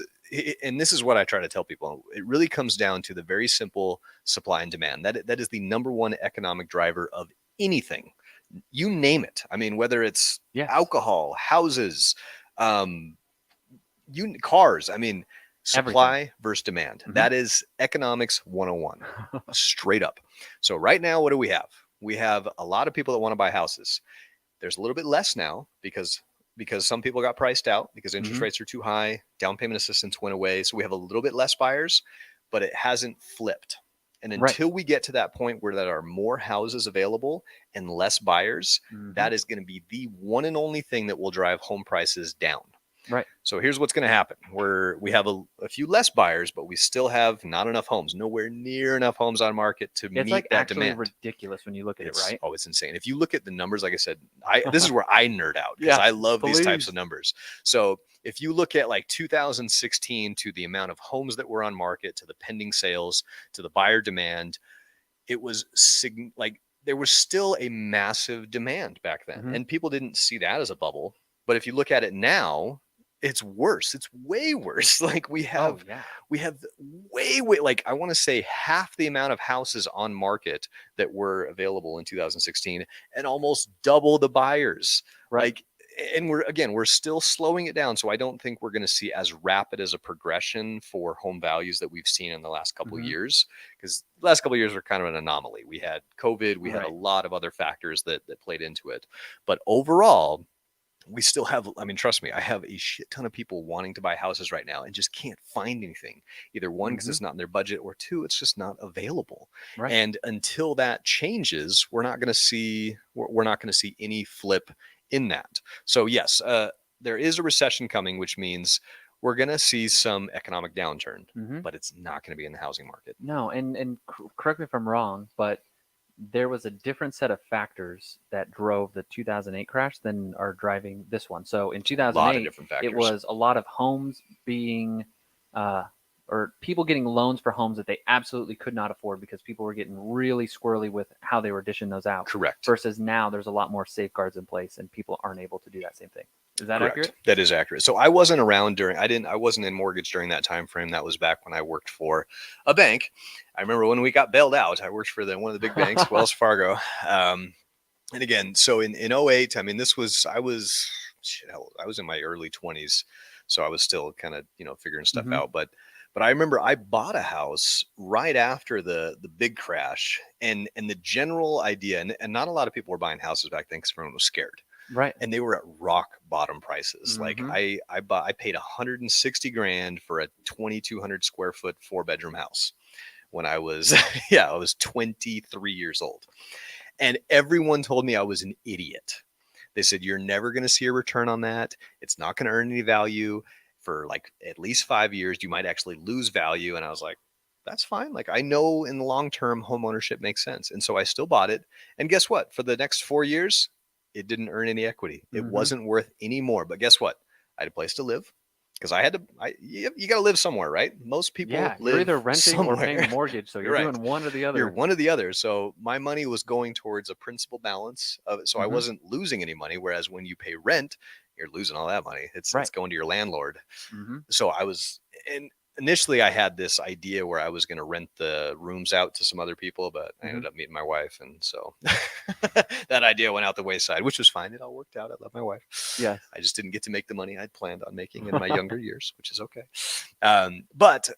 and this is what I try to tell people, it really comes down to the very simple supply and demand. That is the number one economic driver of anything. You name it. I mean, whether it's alcohol, houses, cars. I mean, supply versus demand. That is economics 101, straight up. So right now, what do we have? We have a lot of people that want to buy houses. There's a little bit less now because some people got priced out because interest rates are too high. Down payment assistance went away. So we have a little bit less buyers, but it hasn't flipped. And until we get to that point where there are more houses available and less buyers, that is going to be the one and only thing that will drive home prices down. Right. So here's what's going to happen. We have a few less buyers, but we still have not enough homes, nowhere near enough homes on market to meet that demand. It's ridiculous when you look at it, right? Oh, it's insane. If you look at the numbers, like I said, this is where I nerd out because I love these types of numbers. So if you look at like 2016 to the amount of homes that were on market, to the pending sales, to the buyer demand, it was there was still a massive demand back then. And people didn't see that as a bubble. But if you look at it now, it's worse. It's way worse. Like we have way, like I want to say half the amount of houses on market that were available in 2016 and almost double the buyers. Right. Like, and we're still slowing it down. So I don't think we're going to see as rapid as a progression for home values that we've seen in the last couple of years, because the last couple of years were kind of an anomaly. We had COVID, we had a lot of other factors that played into it. But overall, we still have, I mean, trust me, I have a shit ton of people wanting to buy houses right now and just can't find anything. Either one, because it's not in their budget, or two, it's just not available. Right. And until that changes, we're not going to see any flip in that. So yes, there is a recession coming, which means we're going to see some economic downturn, but it's not going to be in the housing market. No. And correct me if I'm wrong, but there was a different set of factors that drove the 2008 crash than are driving this one. So in 2008, it was a lot of homes being, or people getting loans for homes that they absolutely could not afford because people were getting really squirrely with how they were dishing those out. Correct. Versus now there's a lot more safeguards in place and people aren't able to do that same thing. Is that accurate? That is accurate. So I wasn't around I wasn't in mortgage during that time frame. That was back when I worked for a bank. I remember when we got bailed out, I worked for one of the big banks, Wells Fargo. And again, so in 2008, I mean, I was in my early 20s. So I was still kind of, figuring stuff out. But I remember I bought a house right after the big crash, and the general idea, and not a lot of people were buying houses back then because everyone was scared. Right. And they were at rock bottom prices. Like I paid $160,000 for a 2,200 square foot 4-bedroom house when I was, I was 23 years old. And everyone told me I was an idiot. They said, you're never going to see a return on that. It's not going to earn any value for like at least 5 years. You might actually lose value. And I was like, that's fine. Like I know in the long term, home ownership makes sense. And so I still bought it. And guess what? For the next 4 years, it didn't earn any equity. It Mhm. wasn't worth any more. But guess what? I had a place to live because I had to. You got to live somewhere, right? Most people Yeah, you're live either renting or somewhere. paying a mortgage, so you're Right. doing one or the You're other. one or the other. So my money was going towards a principal balance of it. So I Mhm. wasn't losing any money. Whereas when you pay rent, you're losing all that money. It's Right. going to your landlord. Mhm. So I was, and initially I had this idea where I was going to rent the rooms out to some other people, but I Mhm. ended up meeting my wife. And so that idea went out the wayside, which was fine. It all worked out. I love my wife. Yes. I just didn't get to make the money I'd planned on making in my younger years, which is okay. But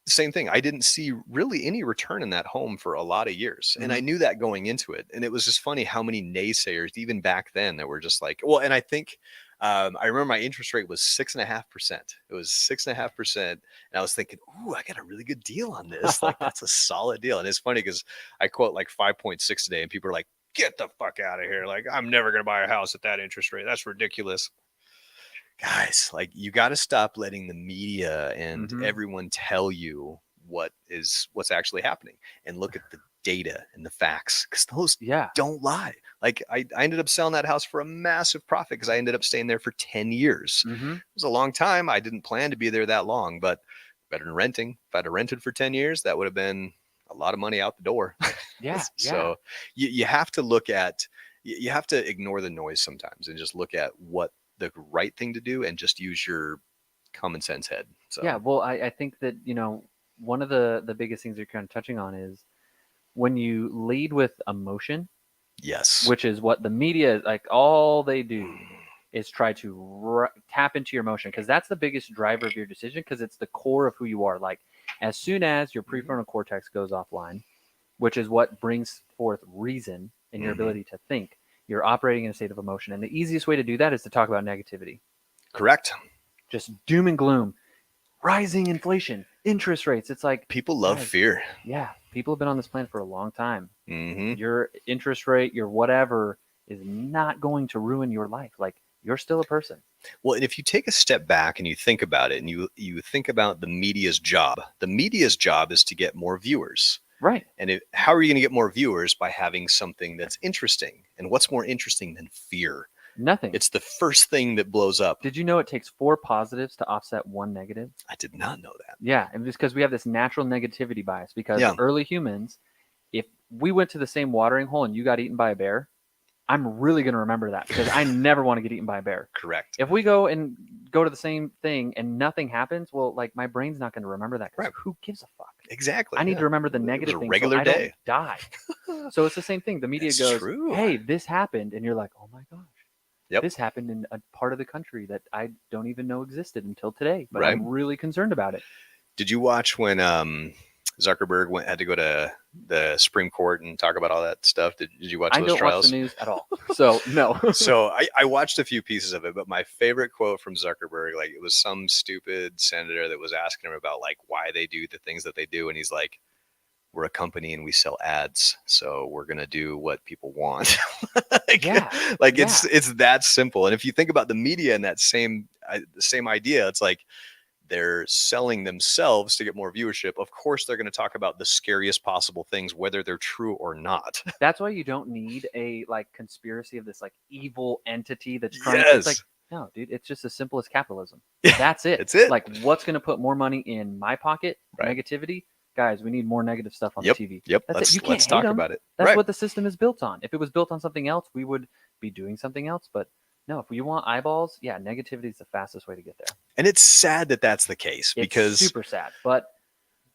same thing. I didn't see really any return in that home for a lot of years. And I Mhm. knew that going into it. And it was just funny how many naysayers, even back then, that were just like, well, and I think I remember my interest rate was 6.5%. It was 6.5%. And I was thinking, ooh, I got a really good deal on this. Like, that's a solid deal. And it's funny because I quote like 5.6 today, and people are like, get the fuck out of here. Like, I'm never going to buy a house at that interest rate. That's ridiculous. Guys, like, you got to stop letting the media and Mhm. everyone tell you what's actually happening, and look at the data and the facts, because those Yeah. don't lie. Like, I ended up selling that house for a massive profit because I ended up staying there for 10 years. Mhm. It was a long time. I didn't plan to be there that long, but better than renting. If I'd have rented for 10 years, that would have been a lot of money out the door. Yeah. So you have to look at, you have to ignore the noise sometimes and just look at what the right thing to do and just use your common sense head. So Yeah. Well, I think that, one of the biggest things you're kind of touching on is when you lead with emotion, yes. which is what the media, like, all they do is try to tap into your emotion, because that's the biggest driver of your decision, because it's the core of who you are. Like, as soon as your prefrontal cortex goes offline, which is what brings forth reason and your ability to think, you're operating in a state of emotion. And the easiest way to do that is to talk about negativity. Correct. Just doom and gloom, rising inflation, interest rates. It's like, People love guys, fear. yeah, people have been on this planet for a long time. Mm-hmm. Your interest rate, your whatever, is not going to ruin your life. Like, you're still a person. Well, and if you take a step back and you think about it, and you think about the media's job is to get more viewers. Right. And how are you going to get more viewers? By having something that's interesting. And what's more interesting than fear? Nothing. It's the first thing that blows up. Did you know it takes 4 positives to offset 1 negative? I did not know that. Yeah, and just because we have this natural negativity bias, because Yeah. early humans, if we went to the same watering hole and you got eaten by a bear, I'm really going to remember that, because I never want to get eaten by a bear. Correct. If we go to the same thing and nothing happens, well, like, my brain's not going to remember that, because who gives a fuck? Exactly. I need to remember the negative a things regular so I day. don't die. So it's the same thing. The media That's goes, true. hey, this happened. And you're like, oh my gosh. Yep. This happened in a part of the country that I don't even know existed until today, but Right. I'm really concerned about it. Did you watch when Zuckerberg had to go to the Supreme Court and talk about all that stuff? Did you watch those trials? I don't watch the news at all. So no. So I watched a few pieces of it, but my favorite quote from Zuckerberg, like, it was some stupid senator that was asking him about, like, why they do the things that they do. And he's like, we're a company and we sell ads, so we're going to do what people want. It's that simple. And if you think about the media and that the same idea, it's like, they're selling themselves to get more viewership. Of course, they're going to talk about the scariest possible things, whether they're true or not. That's why you don't need a, like, conspiracy of this, like, evil entity that's trying Yes. It's like, no, dude, it's just as simple as capitalism. That's it. That's it. Like, what's going to put more money in my pocket? Right. Negativity. Guys, we need more negative stuff on the TV. Yep. That's it. You can't let's hate talk them. about it. That's what the system is built on. If it was built on something else, we would be doing something else. But no, if you want eyeballs, yeah, negativity is the fastest way to get there. And it's sad that that's the case, because it's super sad, but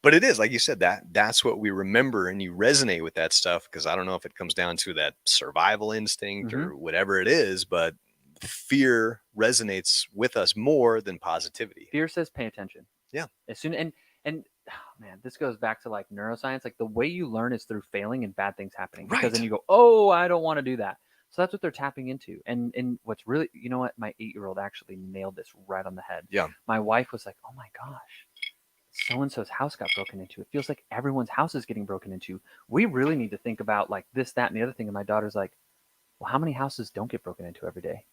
it is, like you said, that's what we remember, and you resonate with that stuff, because I don't know if it comes down to that survival instinct or whatever it is, but fear resonates with us more than positivity. Fear says pay attention. Yeah. As soon and oh man, this goes back to, like, neuroscience. Like, the way you learn is through failing and bad things happening. Because then you go, oh, I don't want to do that. So that's what they're tapping into. And what's really, you know what? My 8-year-old actually nailed this right on the head. Yeah. My wife was like, oh my gosh, so-and-so's house got broken into. It feels like everyone's house is getting broken into. We really need to think about, like, this, that, and the other thing. And my daughter's like, well, how many houses don't get broken into every day?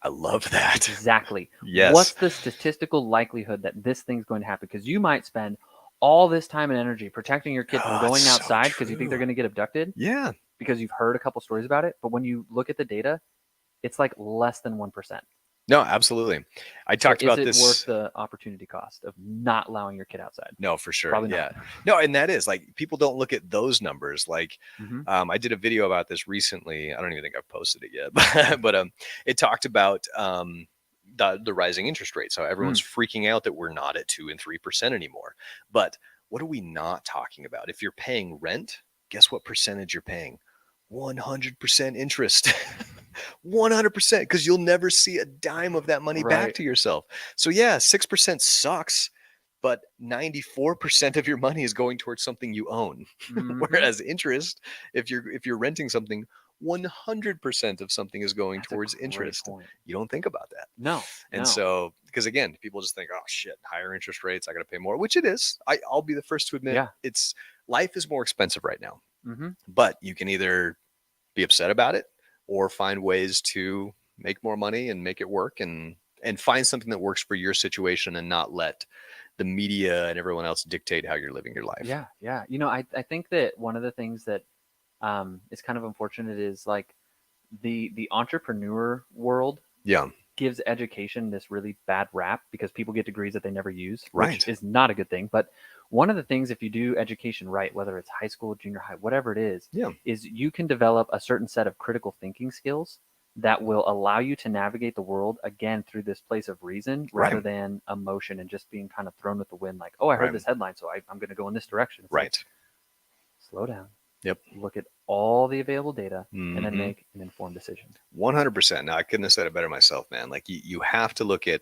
I love that. Exactly. Yes. What's the statistical likelihood that this thing's going to happen? Because you might spend all this time and energy protecting your kid from going outside because you think they're going to get abducted. Yeah. Because you've heard a couple stories about it. But when you look at the data, it's like less than 1%. No, absolutely. I talked about this. Is it worth the opportunity cost of not allowing your kid outside? No, for sure. Probably Yeah. not. No, and that is like people don't look at those numbers. Like, Mm-hmm. I did a video about this recently. I don't even think I've posted it yet, but it talked about the rising interest rates. So everyone's freaking out that we're not at 2 and 3% anymore. But what are we not talking about? If you're paying rent, guess what percentage you're paying? 100% interest. 100%, because you'll never see a dime of that money back to yourself. So yeah, 6% sucks, but 94% of your money is going towards something you own. Whereas interest, if you're renting something, 100% of something is going towards interest. Point. You don't think about that. No. And so, because again, people just think, oh shit, higher interest rates, I got to pay more, which it is. I'll be the first to admit, life is more expensive right now. But you can either be upset about it or find ways to make more money and make it work and find something that works for your situation and not let the media and everyone else dictate how you're living your life. Yeah. You know, I think that one of the things that is kind of unfortunate is like the entrepreneur world gives education this really bad rap because people get degrees that they never use, which is not a good thing. But one of the things, if you do education right, whether it's high school, junior high, whatever it is you can develop a certain set of critical thinking skills that will allow you to navigate the world again through this place of reason rather than emotion and just being kind of thrown with the wind. Like, oh, I heard this headline, so I'm going to go in this direction. It's like, slow down. Yep. Look at all the available data and then make an informed decision. 100%. Now, I couldn't have said it better myself, man. Like you have to look at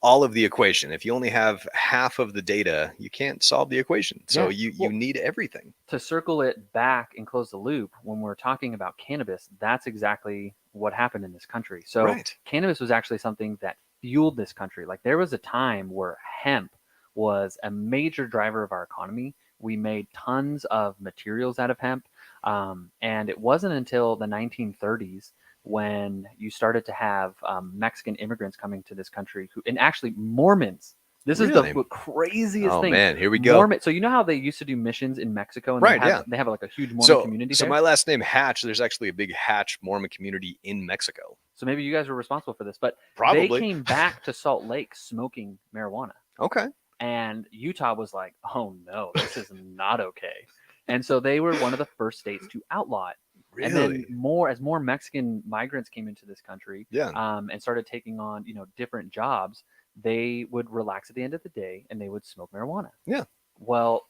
all of the equation. If you only have half of the data, you can't solve the equation. So you need everything. To circle it back and close the loop, when we're talking about cannabis, that's exactly what happened in this country. So cannabis was actually something that fueled this country. Like there was a time where hemp was a major driver of our economy. We made tons of materials out of hemp. And it wasn't until the 1930s when you started to have Mexican immigrants coming to this country and actually Mormons. This is the craziest thing. Oh man, here we go. So you know how they used to do missions in Mexico? And they have like a huge Mormon community there? So my last name, Hatch, there's actually a big Hatch Mormon community in Mexico. So maybe you guys were responsible for this, but probably they came back to Salt Lake smoking marijuana. Okay. And Utah was like, oh no, this is not okay. And so they were one of the first states to outlaw it. Really? And then as more Mexican migrants came into this country and started taking on, different jobs, they would relax at the end of the day and they would smoke marijuana. Yeah. Well,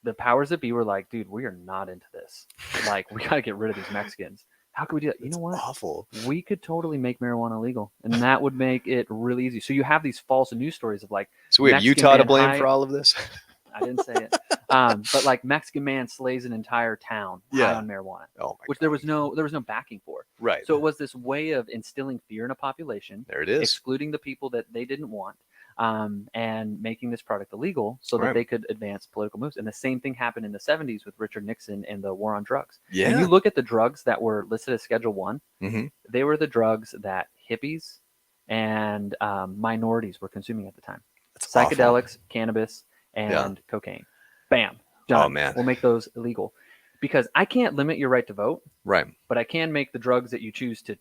the powers that be were like, dude, we are not into this. Like, we got to get rid of these Mexicans. How could we do that? You know what? Awful. We could totally make marijuana legal, and that would make it really easy. So you have these false news stories of like, so we have Utah to blame for all of this. I didn't say it, but like Mexican man slays an entire town high on marijuana, which there was no backing for. Right. So it was this way of instilling fear in a population. There it is. Excluding the people that they didn't want. And making this product illegal so that they could advance political moves. And the same thing happened in the 70s with Richard Nixon and the war on drugs. Yeah. And you look at the drugs that were listed as Schedule 1, they were the drugs that hippies and minorities were consuming at the time. That's psychedelics, awful. Cannabis, and cocaine. Bam. Done. Oh, man. We'll make those illegal. Because I can't limit your right to vote. Right. But I can make the drugs that you choose to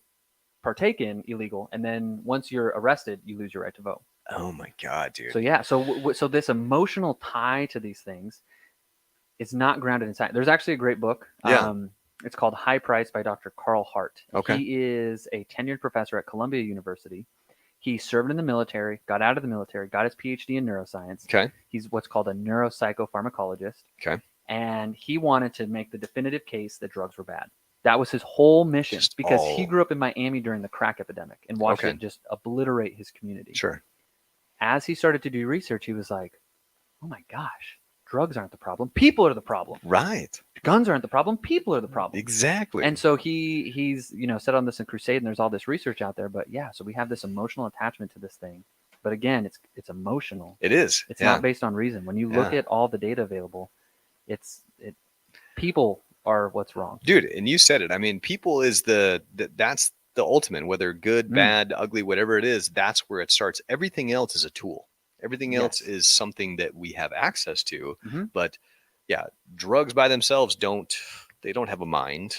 partake in illegal. And then once you're arrested, you lose your right to vote. Oh my God, dude. So yeah, so this emotional tie to these things is not grounded in science. There's actually a great book. It's called High Price by Dr. Carl Hart. Okay. He is a tenured professor at Columbia University. He served in the military, got out of the military, got his PhD in neuroscience. Okay. He's what's called a neuropsychopharmacologist. Okay. And he wanted to make the definitive case that drugs were bad. That was his whole mission because he grew up in Miami during the crack epidemic and watched it just obliterate his community. Sure. As he started to do research, he was like, oh my gosh, drugs aren't the problem. People are the problem. Right. Guns aren't the problem. People are the problem. Exactly. And so he's set on this crusade and there's all this research out there. But yeah, so we have this emotional attachment to this thing. But again, it's emotional. It is. It's not based on reason. When you look at all the data available, people are what's wrong. Dude, and you said it. I mean, people is that's the ultimate, whether good, bad, ugly, whatever it is, that's where it starts. Everything else is a tool. Everything else is something that we have access to. But yeah, drugs by themselves don't they don't have a mind.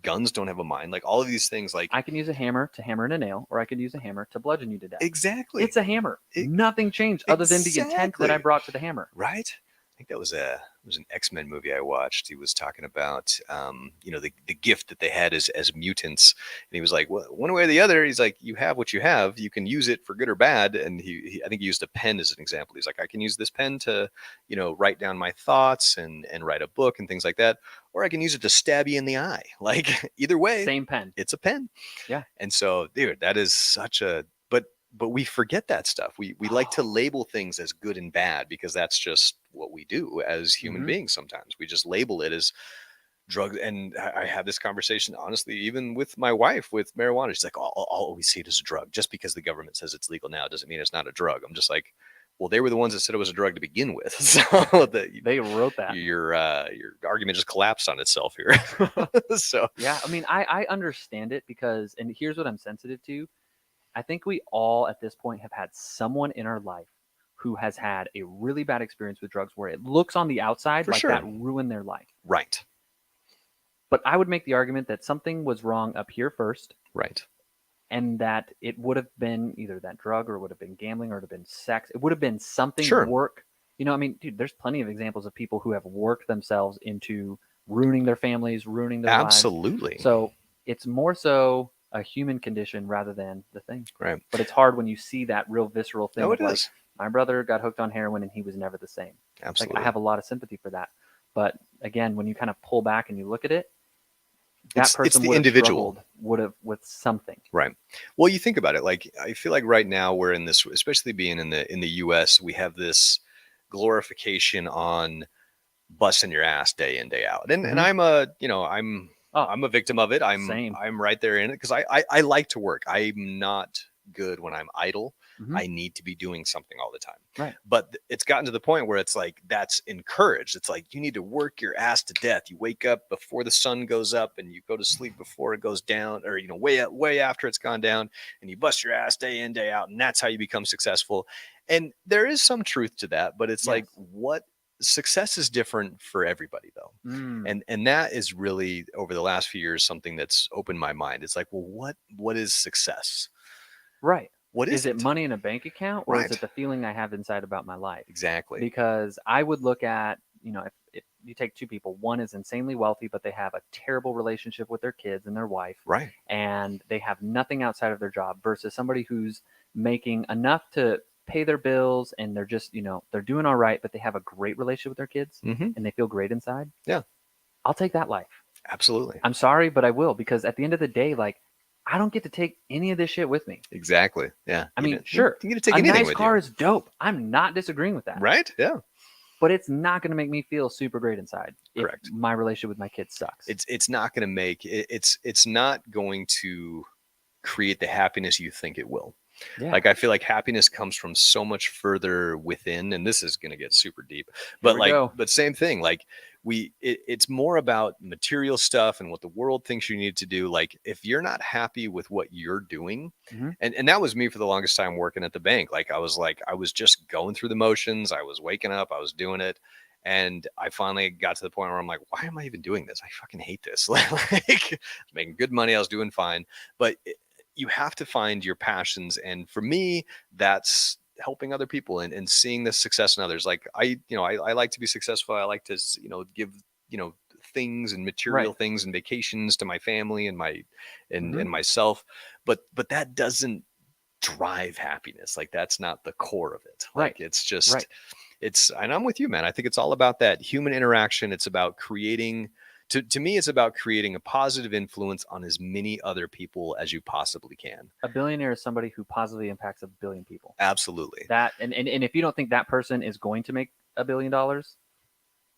Guns don't have a mind. Like all of these things, like I can use a hammer to hammer in a nail, or I can use a hammer to bludgeon you to death. exactly, It's a hammer. Nothing changed other than the intent that I brought to the hammer. Right. I think that was an X-Men movie I watched. He was talking about the gift that they had as mutants, and he was like, well, one way or the other, he's like, you have what you have, you can use it for good or bad. And he I think he used a pen as an example. He's like, I can use this pen to write down my thoughts and write a book and things like that, or I can use it to stab you in the eye. Like either way, same pen, it's a pen. Yeah. And so, dude, that is such a but we forget that stuff. We like to label things as good and bad because that's just what we do as human beings. Sometimes we just label it as drugs. And I have this conversation, honestly, even with my wife, with marijuana. She's like, I'll always see it as a drug. Just because the government says it's legal now doesn't mean it's not a drug. I'm just like, well, they were the ones that said it was a drug to begin with. So they wrote that. Your argument just collapsed on itself here. So yeah, I mean, I understand it because, and here's what I'm sensitive to. I think we all at this point have had someone in our life who has had a really bad experience with drugs where it looks on the outside like that ruined their life. Right. But I would make the argument that something was wrong up here first. Right. And that it would have been either that drug or it would have been gambling or it would have been sex. It would have been something work. I mean, dude, there's plenty of examples of people who have worked themselves into ruining their families, ruining their lives. Absolutely. So it's more so a human condition rather than the thing. Right. But it's hard when you see that real visceral thing. Oh, it like, is. My brother got hooked on heroin and he was never the same. Absolutely. Like, I have a lot of sympathy for that. But again, when you kind of pull back and you look at it, that person would have with something. Right. Well, you think about it. Like, I feel like right now we're in this, especially being in the U.S., we have this glorification on busting your ass day in, day out. And I'm I'm a victim of it. I'm right there in it because I like to work. I'm not good when I'm idle. I need to be doing something all the time. Right. But it's gotten to the point where it's like that's encouraged. It's like you need to work your ass to death. You wake up before the sun goes up and you go to sleep before it goes down, or way after it's gone down, and you bust your ass day in, day out, and that's how you become successful. And there is some truth to that, but it's like what success is different for everybody though. And that is really over the last few years something that's opened my mind. It's like, well, what is success? Right. What is it? Money in a bank account, or is it the feeling I have inside about my life? Exactly. Because I would look at, if you take two people, one is insanely wealthy, but they have a terrible relationship with their kids and their wife. Right. And they have nothing outside of their job versus somebody who's making enough to pay their bills and they're just, they're doing all right, but they have a great relationship with their kids and they feel great inside. Yeah. I'll take that life. Absolutely. I'm sorry, but I will, because at the end of the day, like, I don't get to take any of this shit with me. Exactly. Yeah. I mean, sure. You get to take anything with you. A nice car is dope. I'm not disagreeing with that. Right? Yeah. But it's not going to make me feel super great inside. Correct. If my relationship with my kids sucks. It's not going to make it's not going to create the happiness you think it will. Yeah. Like I feel like happiness comes from so much further within, and this is going to get super deep. But but same thing. Like it's more about material stuff and what the world thinks you need to do. Like if you're not happy with what you're doing, and that was me for the longest time working at the bank. Like I was just going through the motions. I was waking up, I was doing it. And I finally got to the point where I'm like, why am I even doing this? I fucking hate this. Like I was making good money. I was doing fine, but you have to find your passions. And for me, that's helping other people and seeing the success in others. Like I like to be successful. I like to, give, things and material things and vacations to my family and and myself. But that doesn't drive happiness. Like that's not the core of it. Like it's just, and I'm with you, man. I think it's all about that human interaction. It's about creating, to me, it's about creating a positive influence on as many other people as you possibly can. A billionaire is somebody who positively impacts 1 billion people. Absolutely. That and if you don't think that person is going to make $1 billion,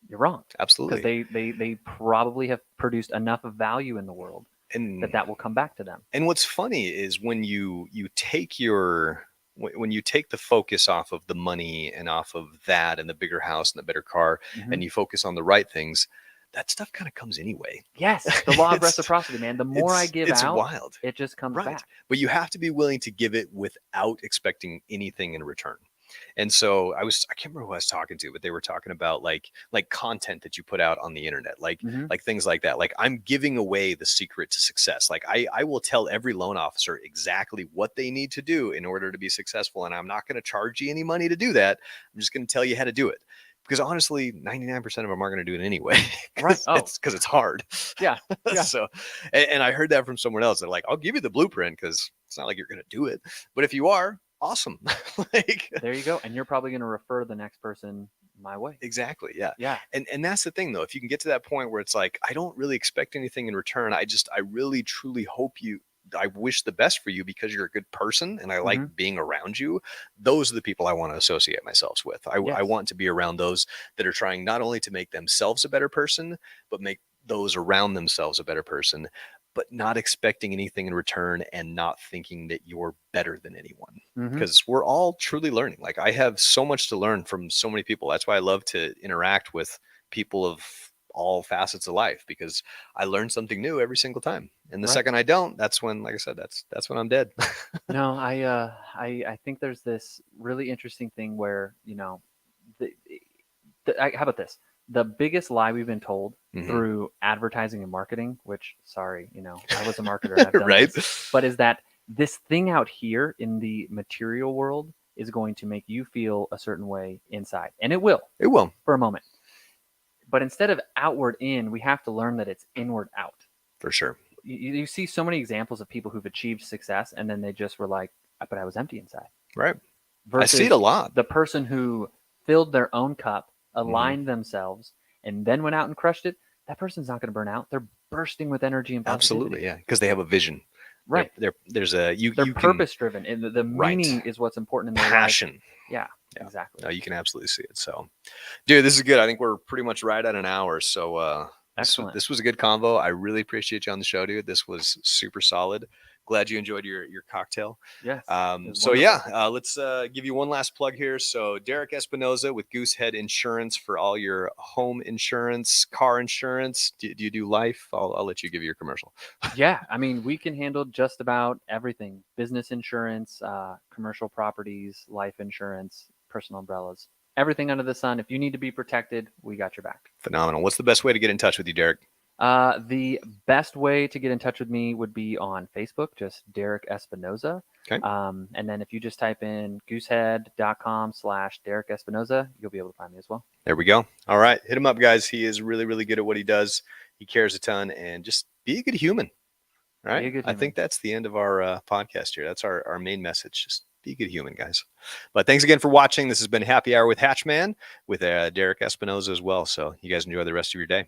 you're wrong. Absolutely. Because they probably have produced enough of value in the world and that will come back to them. And what's funny is when you take when you take the focus off of the money and off of that and the bigger house and the better car, and you focus on the right things, that stuff kind of comes anyway. Yes. The law of reciprocity, man. The more I give out, wild. It just comes back. But you have to be willing to give it without expecting anything in return. And so I can't remember who I was talking to, but they were talking about like content that you put out on the internet, like things like that. Like, I'm giving away the secret to success. Like, I will tell every loan officer exactly what they need to do in order to be successful. And I'm not going to charge you any money to do that. I'm just going to tell you how to do it. Because honestly, 99% of them aren't going to do it anyway. Right. Because it's hard. Yeah. So, and I heard that from someone else. They're like, I'll give you the blueprint because it's not like you're going to do it. But if you are, awesome. Like, there you go. And you're probably going to refer the next person my way. Exactly. Yeah. Yeah. And that's the thing, though. If you can get to that point where it's like, I don't really expect anything in return. I really, truly hope I wish the best for you because you're a good person and I like being around you. Those are the people I want to associate myself with. I want to be around those that are trying not only to make themselves a better person, but make those around themselves a better person, but not expecting anything in return and not thinking that you're better than anyone, because we're all truly learning. Like, I have so much to learn from so many people. That's why I love to interact with people of all facets of life, because I learn something new every single time. And the second I don't, that's when, like I said, that's when I'm dead. No, I think there's this really interesting thing where, how about this? The biggest lie we've been told through advertising and marketing, which, sorry, I was a marketer and I've done right? this, but is that this thing out here in the material world is going to make you feel a certain way inside. And it will for a moment. But instead of outward in, we have to learn that it's inward out. For sure. You see so many examples of people who've achieved success and then they just were like, but I was empty inside. Right. Versus I see it a lot. The person who filled their own cup, aligned themselves, and then went out and crushed it, that person's not going to burn out. They're bursting with energy and positivity. Absolutely, yeah, because they have a vision. Right. They're purpose driven, and the meaning is what's important in their passion. life. Yeah, exactly. No, you can absolutely see it. So, dude, this is good. I think we're pretty much right at an hour. So, excellent. This was a good convo. I really appreciate you on the show, dude. This was super solid. Glad you enjoyed your cocktail. Yes. So yeah, let's give you one last plug here. So Derek Espinoza with Goosehead Insurance for all your home insurance, car insurance. Do you do life? I'll let you give your commercial. Yeah, I mean, we can handle just about everything: business insurance, commercial properties, life insurance, personal umbrellas, everything under the sun. If you need to be protected, we got your back. Phenomenal. What's the best way to get in touch with you, Derek? The best way to get in touch with me would be on Facebook, just Derek Espinoza. Okay. And then if you just type in goosehead.com/Derek Espinoza, you'll be able to find me as well. There we go. All right. Hit him up, guys. He is really, really good at what he does. He cares a ton, and just be a good human. All right. I think that's the end of our podcast here. That's our main message. Just be a good human, guys. But thanks again for watching. This has been Happy Hour with HatchMan with Derek Espinoza as well. So you guys enjoy the rest of your day.